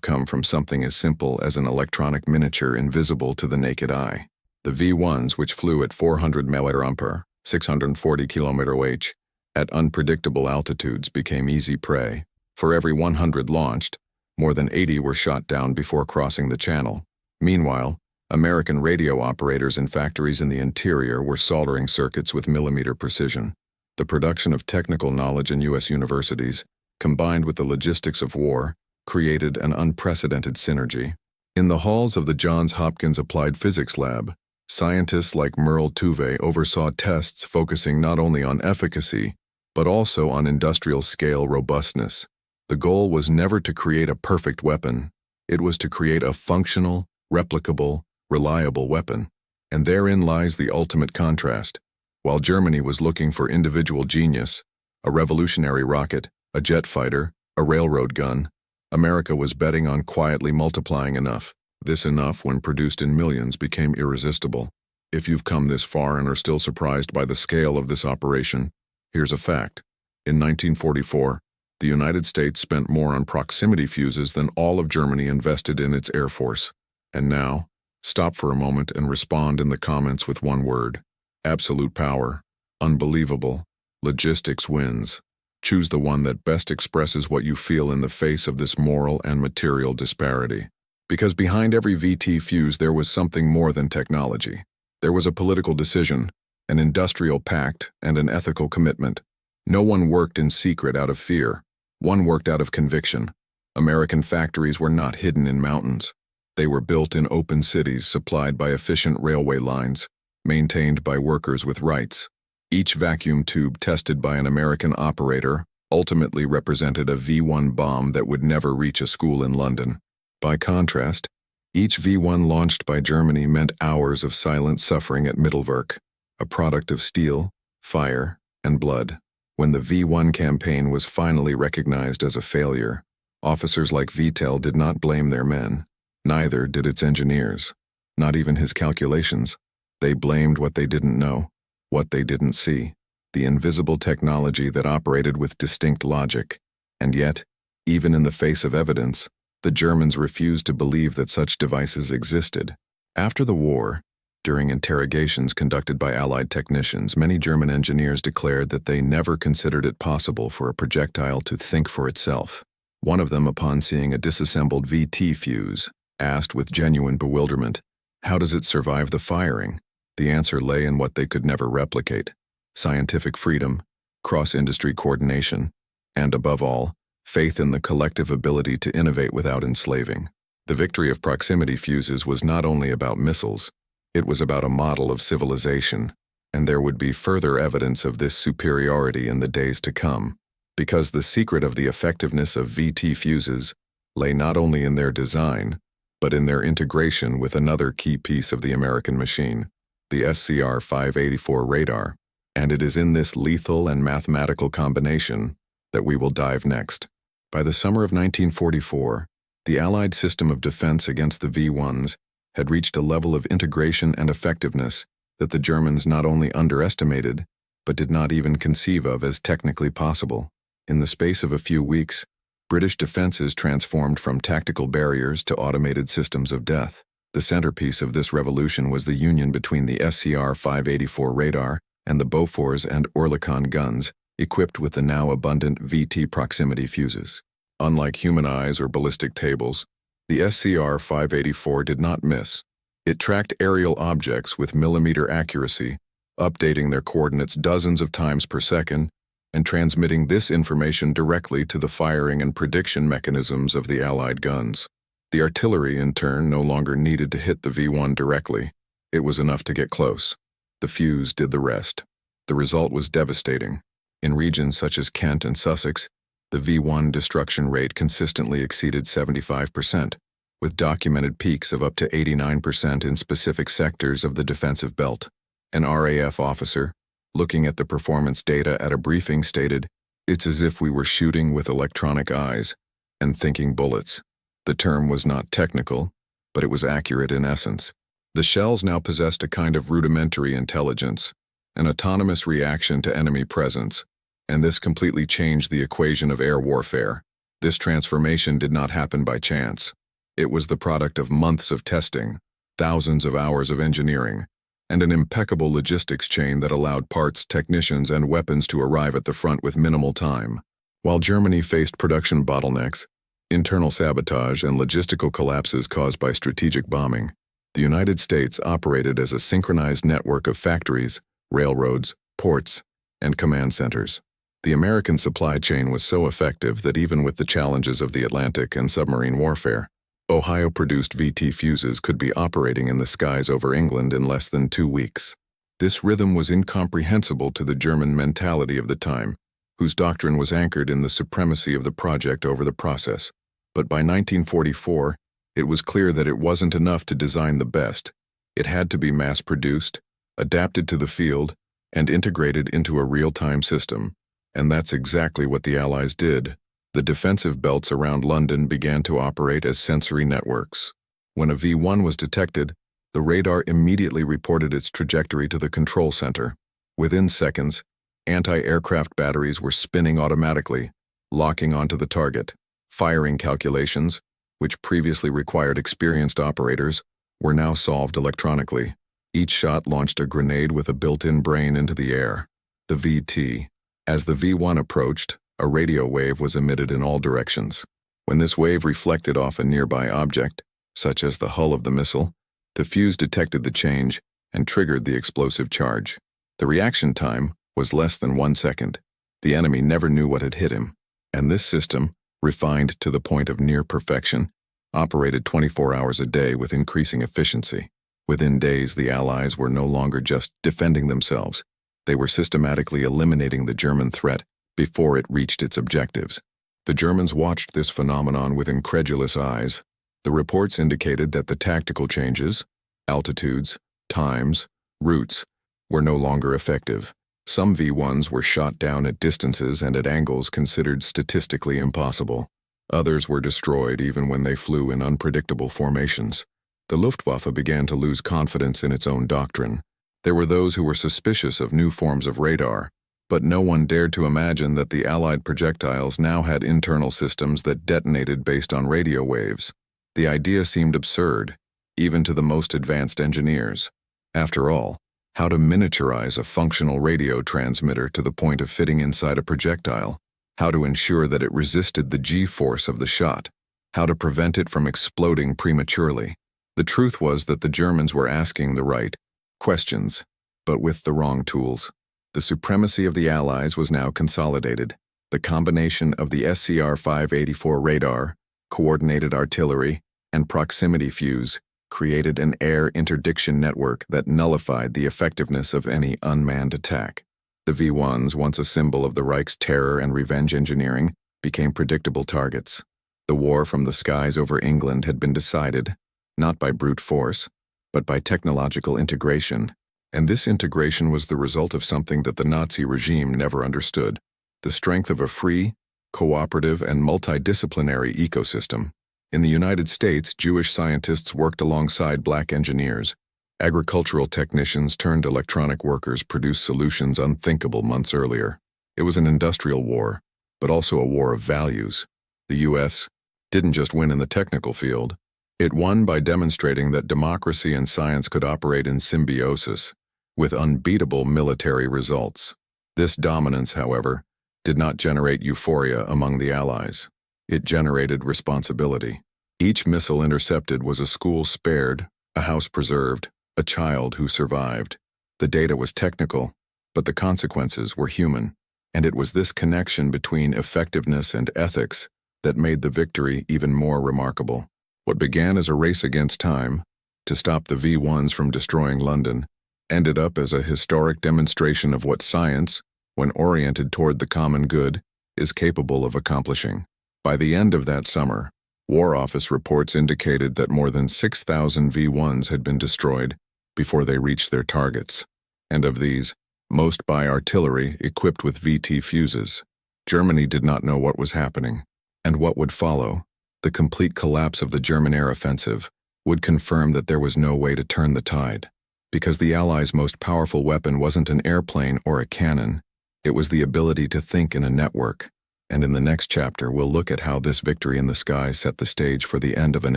come from something as simple as an electronic miniature invisible to the naked eye. The V-1s, which flew at 400 mph, 640 km/h, at unpredictable altitudes, became easy prey. For every 100 launched, more than 80 were shot down before crossing the channel. Meanwhile, American radio operators in factories in the interior were soldering circuits with millimeter precision. The production of technical knowledge in U.S. universities, combined with the logistics of war, created an unprecedented synergy. In the halls of the Johns Hopkins Applied Physics Lab, scientists like Merle Tuve oversaw tests focusing not only on efficacy, but also on industrial-scale robustness. The goal was never to create a perfect weapon. It was to create a functional, replicable, reliable weapon. And therein lies the ultimate contrast. While Germany was looking for individual genius, a revolutionary rocket, a jet fighter, a railroad gun, America was betting on quietly multiplying enough. This enough, when produced in millions, became irresistible. If you've come this far and are still surprised by the scale of this operation, here's a fact. In 1944, the United States spent more on proximity fuses than all of Germany invested in its Air Force. And now, stop for a moment and respond in the comments with one word. Absolute power. Unbelievable. Logistics wins. Choose the one that best expresses what you feel in the face of this moral and material disparity. Because behind every VT fuse there was something more than technology. There was a political decision, an industrial pact, and an ethical commitment. No one worked in secret out of fear. One worked out of conviction. American factories were not hidden in mountains. They were built in open cities supplied by efficient railway lines, maintained by workers with rights. Each vacuum tube tested by an American operator ultimately represented a V-1 bomb that would never reach a school in London. By contrast, each V-1 launched by Germany meant hours of silent suffering at Mittelwerk, a product of steel, fire, and blood. When the V-1 campaign was finally recognized as a failure, officers like Vittel did not blame their men. Neither did its engineers. Not even his calculations. They blamed what they didn't know, what they didn't see, the invisible technology that operated with distinct logic. And yet, even in the face of evidence, the Germans refused to believe that such devices existed. After the war, during interrogations conducted by Allied technicians, many German engineers declared that they never considered it possible for a projectile to think for itself. One of them, upon seeing a disassembled VT fuse, asked with genuine bewilderment, "How does it survive the firing?" The answer lay in what they could never replicate: scientific freedom, cross-industry coordination, and above all, faith in the collective ability to innovate without enslaving. The victory of proximity fuses was not only about missiles, it was about a model of civilization, and there would be further evidence of this superiority in the days to come, because the secret of the effectiveness of VT fuses lay not only in their design, but in their integration with another key piece of the American machine, the SCR-584 radar, and it is in this lethal and mathematical combination that we will dive next. By the summer of 1944, The Allied system of defense against the V-1s had reached a level of integration and effectiveness that the Germans not only underestimated, but did not even conceive of as technically possible. In the space of a few weeks, British defenses transformed from tactical barriers to automated systems of death. The centerpiece of this revolution was the union between the SCR-584 radar and the Bofors and Oerlikon guns, equipped with the now abundant VT proximity fuses. Unlike human eyes or ballistic tables, the SCR-584 did not miss. It tracked aerial objects with millimeter accuracy, updating their coordinates dozens of times per second and transmitting this information directly to the firing and prediction mechanisms of the Allied guns. The artillery, in turn, no longer needed to hit the V-1 directly. It was enough to get close. The fuse did the rest. The result was devastating. In regions such as Kent and Sussex, the V-1 destruction rate consistently exceeded 75%, with documented peaks of up to 89% in specific sectors of the defensive belt. An RAF officer, looking at the performance data at a briefing, stated, "It's as if we were shooting with electronic eyes and thinking bullets." The term was not technical, but it was accurate in essence. The shells now possessed a kind of rudimentary intelligence, an autonomous reaction to enemy presence, and this completely changed the equation of air warfare. This transformation did not happen by chance. It was the product of months of testing, thousands of hours of engineering, and an impeccable logistics chain that allowed parts, technicians, and weapons to arrive at the front with minimal time. While Germany faced production bottlenecks, internal sabotage, and logistical collapses caused by strategic bombing, the United States operated as a synchronized network of factories, railroads, ports, and command centers. The American supply chain was so effective that even with the challenges of the Atlantic and submarine warfare, Ohio-produced VT fuses could be operating in the skies over England in less than 2 weeks. This rhythm was incomprehensible to the German mentality of the time, whose doctrine was anchored in the supremacy of the project over the process. But by 1944, it was clear that it wasn't enough to design the best. It had to be mass-produced, adapted to the field, and integrated into a real-time system. And that's exactly what the Allies did. The defensive belts around London began to operate as sensory networks. When a V-1 was detected, the radar immediately reported its trajectory to the control center. Within seconds, anti-aircraft batteries were spinning automatically, locking onto the target. Firing calculations, which previously required experienced operators, were now solved electronically. Each shot launched a grenade with a built-in brain into the air. The VT. As the V-1 approached, a radio wave was emitted in all directions. When this wave reflected off a nearby object, such as the hull of the missile, the fuse detected the change and triggered the explosive charge. The reaction time was less than 1 second. The enemy never knew what had hit him, and this system, refined to the point of near perfection, operated 24 hours a day with increasing efficiency. Within days, the Allies were no longer just defending themselves. They were systematically eliminating the German threat before it reached its objectives. The Germans watched this phenomenon with incredulous eyes. The reports indicated that the tactical changes, altitudes, times, routes, were no longer effective. Some V-1s were shot down at distances and at angles considered statistically impossible. Others were destroyed even when they flew in unpredictable formations. The Luftwaffe began to lose confidence in its own doctrine. There were those who were suspicious of new forms of radar, but no one dared to imagine that the Allied projectiles now had internal systems that detonated based on radio waves. The idea seemed absurd, even to the most advanced engineers. After all, how to miniaturize a functional radio transmitter to the point of fitting inside a projectile, how to ensure that it resisted the G-force of the shot, how to prevent it from exploding prematurely. The truth was that the Germans were asking the right questions, but with the wrong tools. The supremacy of the Allies was now consolidated. The combination of the SCR-584 radar, coordinated artillery, and proximity fuse created an air interdiction network that nullified the effectiveness of any unmanned attack. The V-1s, once a symbol of the Reich's terror and revenge engineering, became predictable targets. The war from the skies over England had been decided, not by brute force, but by technological integration, and this integration was the result of something that the Nazi regime never understood: the strength of a free, cooperative, and multidisciplinary ecosystem. In the United States, Jewish scientists worked alongside black engineers. Agricultural technicians turned electronic workers produced solutions unthinkable months earlier. It was an industrial war, but also a war of values. The U.S. didn't just win in the technical field. It won by demonstrating that democracy and science could operate in symbiosis, with unbeatable military results. This dominance, however, did not generate euphoria among the Allies. It generated responsibility. Each missile intercepted was a school spared, a house preserved, a child who survived. The data was technical, but the consequences were human. And it was this connection between effectiveness and ethics that made the victory even more remarkable. What began as a race against time, to stop the V-1s from destroying London, ended up as a historic demonstration of what science, when oriented toward the common good, is capable of accomplishing. By the end of that summer, War Office reports indicated that more than 6,000 V-1s had been destroyed before they reached their targets, and of these, most by artillery equipped with VT fuses. Germany did not know what was happening, and what would follow, the complete collapse of the German air offensive, would confirm that there was no way to turn the tide. Because the Allies' most powerful weapon wasn't an airplane or a cannon, it was the ability to think in a network. And in the next chapter, we'll look at how this victory in the sky set the stage for the end of an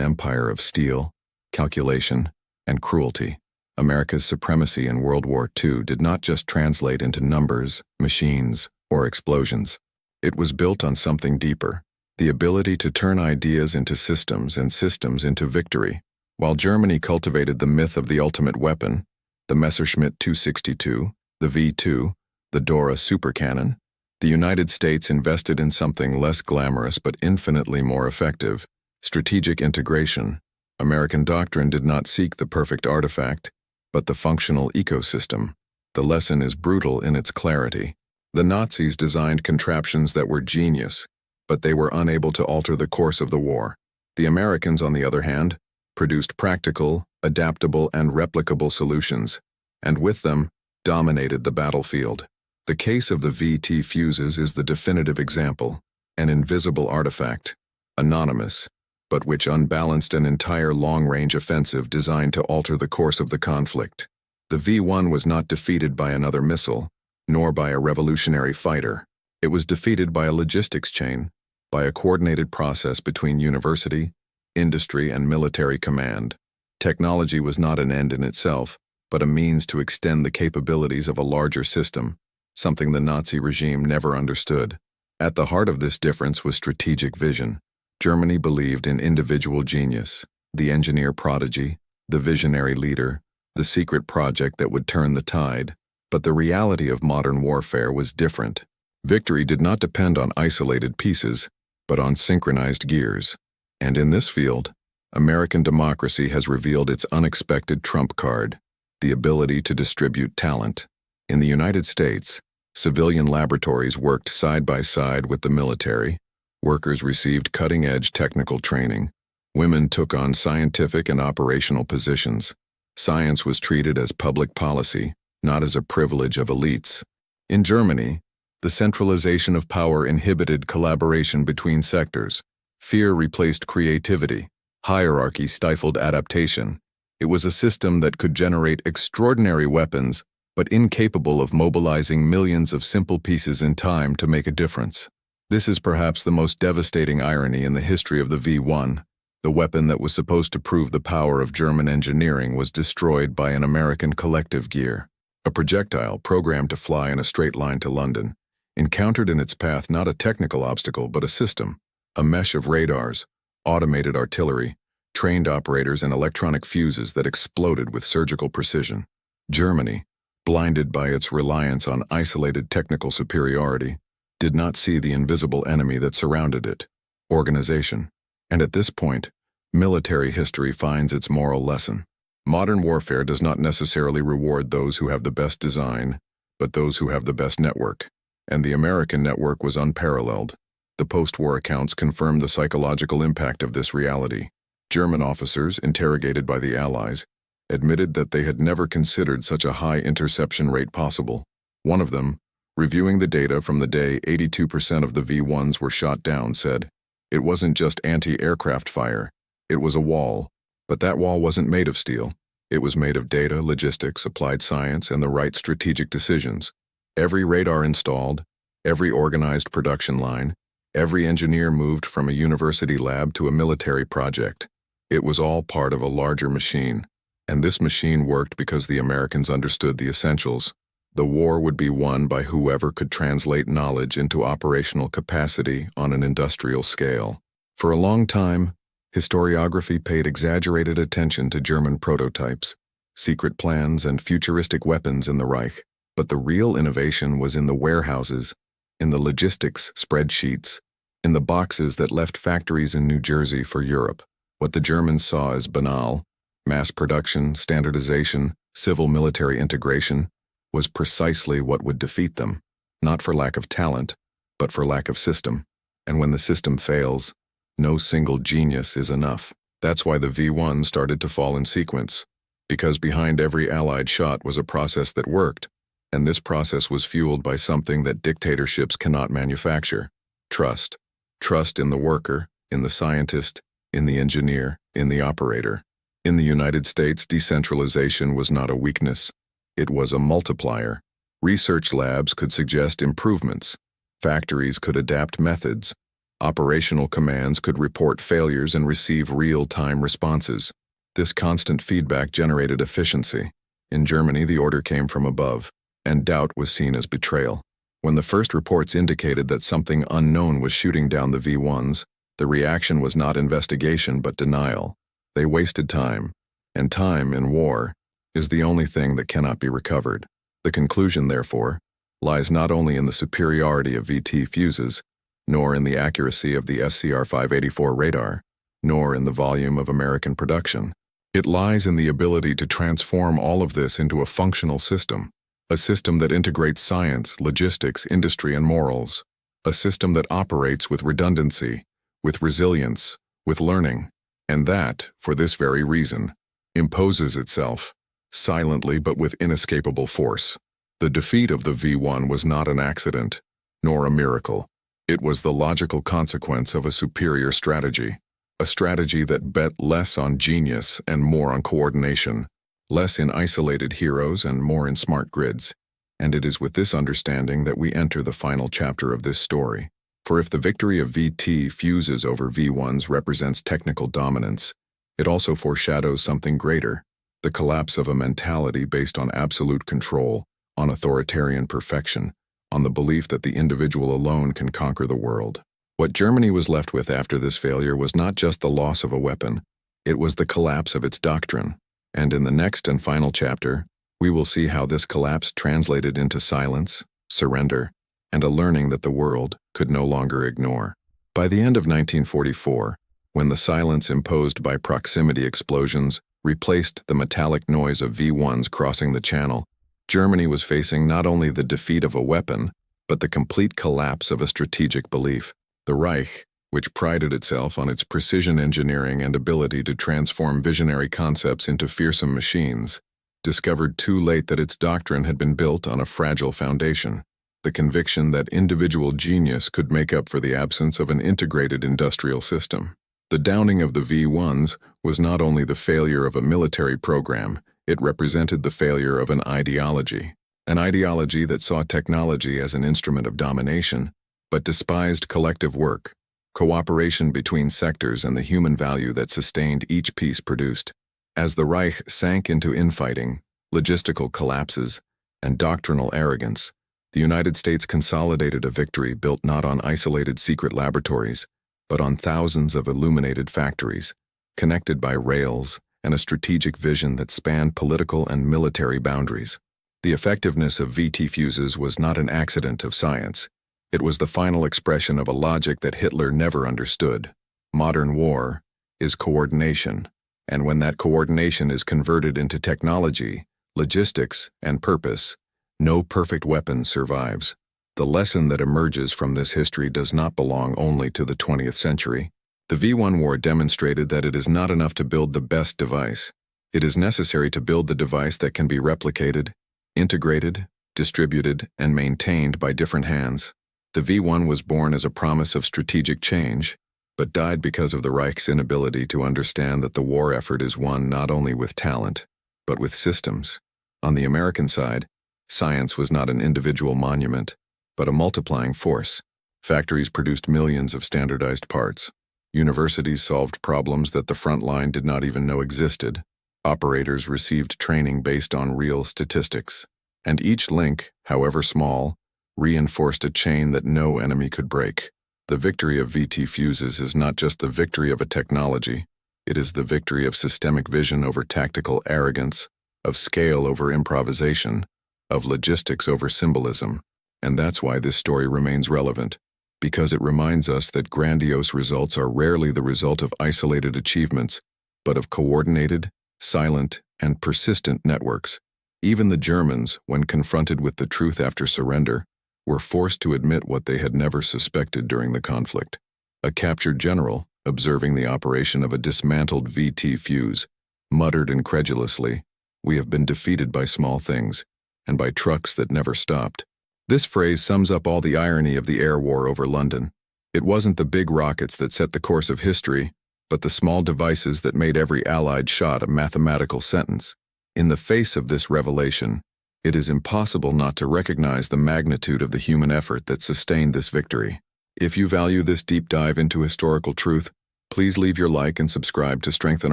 empire of steel, calculation, and cruelty. America's supremacy in World War II did not just translate into numbers, machines, or explosions. It was built on something deeper, the ability to turn ideas into systems and systems into victory. While Germany cultivated the myth of the ultimate weapon, the Messerschmitt 262, the V2, the Dora supercannon, the United States invested in something less glamorous but infinitely more effective, strategic integration. American doctrine did not seek the perfect artifact, but the functional ecosystem. The lesson is brutal in its clarity. The Nazis designed contraptions that were genius, but they were unable to alter the course of the war. The Americans, on the other hand, produced practical, adaptable, and replicable solutions, and with them, dominated the battlefield. The case of the VT fuses is the definitive example, an invisible artifact, anonymous, but which unbalanced an entire long-range offensive designed to alter the course of the conflict. The V-1 was not defeated by another missile, nor by a revolutionary fighter. It was defeated by a logistics chain, by a coordinated process between university, industry, and military command. Technology was not an end in itself, but a means to extend the capabilities of a larger system, something the Nazi regime never understood. At the heart of this difference was strategic vision. Germany believed in individual genius, the engineer prodigy, the visionary leader, the secret project that would turn the tide. But the reality of modern warfare was different. Victory did not depend on isolated pieces, but on synchronized gears. And in this field, American democracy has revealed its unexpected trump card, the ability to distribute talent. In the United States, civilian laboratories worked side by side with the military. Workers received cutting-edge technical training. Women took on scientific and operational positions. Science was treated as public policy, not as a privilege of elites. In Germany, the centralization of power inhibited collaboration between sectors. Fear replaced creativity. Hierarchy stifled adaptation. It was a system that could generate extraordinary weapons, but incapable of mobilizing millions of simple pieces in time to make a difference. This is perhaps the most devastating irony in the history of the V-1. The weapon that was supposed to prove the power of German engineering was destroyed by an American collective gear. A projectile programmed to fly in a straight line to London encountered in its path not a technical obstacle but a system, a mesh of radars, automated artillery, trained operators, and electronic fuses that exploded with surgical precision. Germany, blinded by its reliance on isolated technical superiority, did not see the invisible enemy that surrounded it, organization. And at this point, military history finds its moral lesson. Modern warfare does not necessarily reward those who have the best design, but those who have the best network. And the American network was unparalleled. The post-war accounts confirm the psychological impact of this reality. German officers, interrogated by the Allies, admitted that they had never considered such a high interception rate possible. One of them, reviewing the data from the day 82% of the V-1s were shot down, said, It wasn't just anti-aircraft fire. It was a wall. But that wall wasn't made of steel. It was made of data, logistics, applied science, and the right strategic decisions. Every radar installed, every organized production line, every engineer moved from a university lab to a military project. It was all part of a larger machine. And this machine worked because the Americans understood the essentials. The war would be won by whoever could translate knowledge into operational capacity on an industrial scale. For a long time, historiography paid exaggerated attention to German prototypes, secret plans, and futuristic weapons in the Reich. But the real innovation was in the warehouses, in the logistics spreadsheets, in the boxes that left factories in New Jersey for Europe. What the Germans saw as banal, mass production, standardization, civil-military integration, was precisely what would defeat them, not for lack of talent, but for lack of system. And when the system fails, no single genius is enough. That's why the V-1s started to fall in sequence, because behind every Allied shot was a process that worked, and this process was fueled by something that dictatorships cannot manufacture: trust. Trust in the worker, in the scientist, in the engineer, in the operator. In the United States, decentralization was not a weakness. It was a multiplier. Research labs could suggest improvements. Factories could adapt methods. Operational commands could report failures and receive real-time responses. This constant feedback generated efficiency. In Germany, the order came from above, and doubt was seen as betrayal. When the first reports indicated that something unknown was shooting down the V-1s, the reaction was not investigation but denial. They wasted time, and time in war is the only thing that cannot be recovered. The conclusion, therefore, lies not only in the superiority of VT fuses, nor in the accuracy of the SCR-584 radar, nor in the volume of American production. It lies in the ability to transform all of this into a functional system, a system that integrates science, logistics, industry, and morals, a system that operates with redundancy, with resilience, with learning, and that, for this very reason, imposes itself, silently but with inescapable force. The defeat of the V-1 was not an accident, nor a miracle. It was the logical consequence of a superior strategy, a strategy that bet less on genius and more on coordination, less in isolated heroes and more in smart grids. And it is with this understanding that we enter the final chapter of this story. For if the victory of VT fuses over V-1s represents technical dominance, it also foreshadows something greater: the collapse of a mentality based on absolute control, on authoritarian perfection, on the belief that the individual alone can conquer the world. What Germany was left with after this failure was not just the loss of a weapon, it was the collapse of its doctrine. And in the next and final chapter, we will see how this collapse translated into silence, surrender, and a learning that the world could no longer ignore. By the end of 1944, when the silence imposed by proximity explosions replaced the metallic noise of V-1s crossing the channel, Germany was facing not only the defeat of a weapon, but the complete collapse of a strategic belief. The Reich, which prided itself on its precision engineering and ability to transform visionary concepts into fearsome machines, discovered too late that its doctrine had been built on a fragile foundation: the conviction that individual genius could make up for the absence of an integrated industrial system. The downing of the V-1s was not only the failure of a military program, it represented the failure of an ideology that saw technology as an instrument of domination, but despised collective work, cooperation between sectors, and the human value that sustained each piece produced. As the Reich sank into infighting, logistical collapses, and doctrinal arrogance, the United States consolidated a victory built not on isolated secret laboratories, but on thousands of illuminated factories, connected by rails and a strategic vision that spanned political and military boundaries. The effectiveness of VT fuses was not an accident of science. It was the final expression of a logic that Hitler never understood. Modern war is coordination, and when that coordination is converted into technology, logistics, and purpose, no perfect weapon survives. The lesson that emerges from this history does not belong only to the 20th century. The V-1 war demonstrated that it is not enough to build the best device. It is necessary to build the device that can be replicated, integrated, distributed, and maintained by different hands. The V-1 was born as a promise of strategic change, but died because of the Reich's inability to understand that the war effort is won not only with talent, but with systems. On the American side, science was not an individual monument, but a multiplying force. Factories produced millions of standardized parts. Universities solved problems that the front line did not even know existed. Operators received training based on real statistics. And each link, however small, reinforced a chain that no enemy could break. The victory of VT Fuses is not just the victory of a technology, it is the victory of systemic vision over tactical arrogance, of scale over improvisation, of logistics over symbolism. And that's why this story remains relevant, because it reminds us that grandiose results are rarely the result of isolated achievements, but of coordinated, silent, and persistent networks. Even the Germans, when confronted with the truth after surrender, were forced to admit what they had never suspected during the conflict. A captured general, observing the operation of a dismantled VT fuse, muttered incredulously, "We have been defeated by small things, and by trucks that never stopped." This phrase sums up all the irony of the air war over London. It wasn't the big rockets that set the course of history, but the small devices that made every Allied shot a mathematical sentence. In the face of this revelation, it is impossible not to recognize the magnitude of the human effort that sustained this victory. If you value this deep dive into historical truth, please leave your like and subscribe to strengthen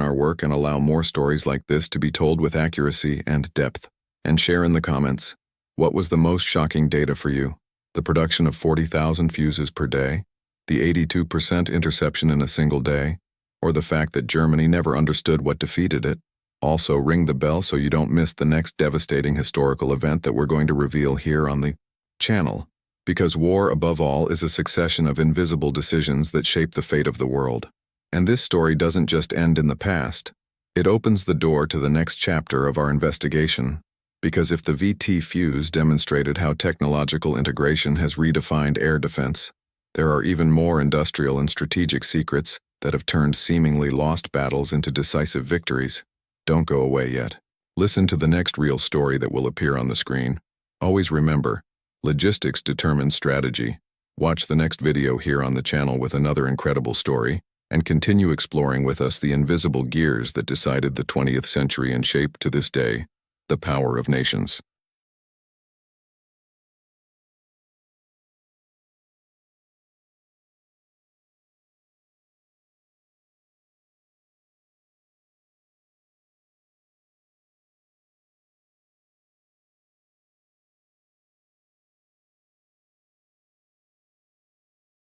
our work and allow more stories like this to be told with accuracy and depth. And share in the comments, what was the most shocking data for you? The production of 40,000 fuses per day? The 82% interception in a single day? Or the fact that Germany never understood what defeated it? Also, ring the bell so you don't miss the next devastating historical event that we're going to reveal here on the channel. Because war, above all, is a succession of invisible decisions that shape the fate of the world. And this story doesn't just end in the past. It opens the door to the next chapter of our investigation. Because if the VT fuse demonstrated how technological integration has redefined air defense, there are even more industrial and strategic secrets that have turned seemingly lost battles into decisive victories. Don't go away yet. Listen to the next real story that will appear on the screen. Always remember, logistics determines strategy. Watch the next video here on the channel with another incredible story, and continue exploring with us the invisible gears that decided the 20th century and shape to this day the power of nations.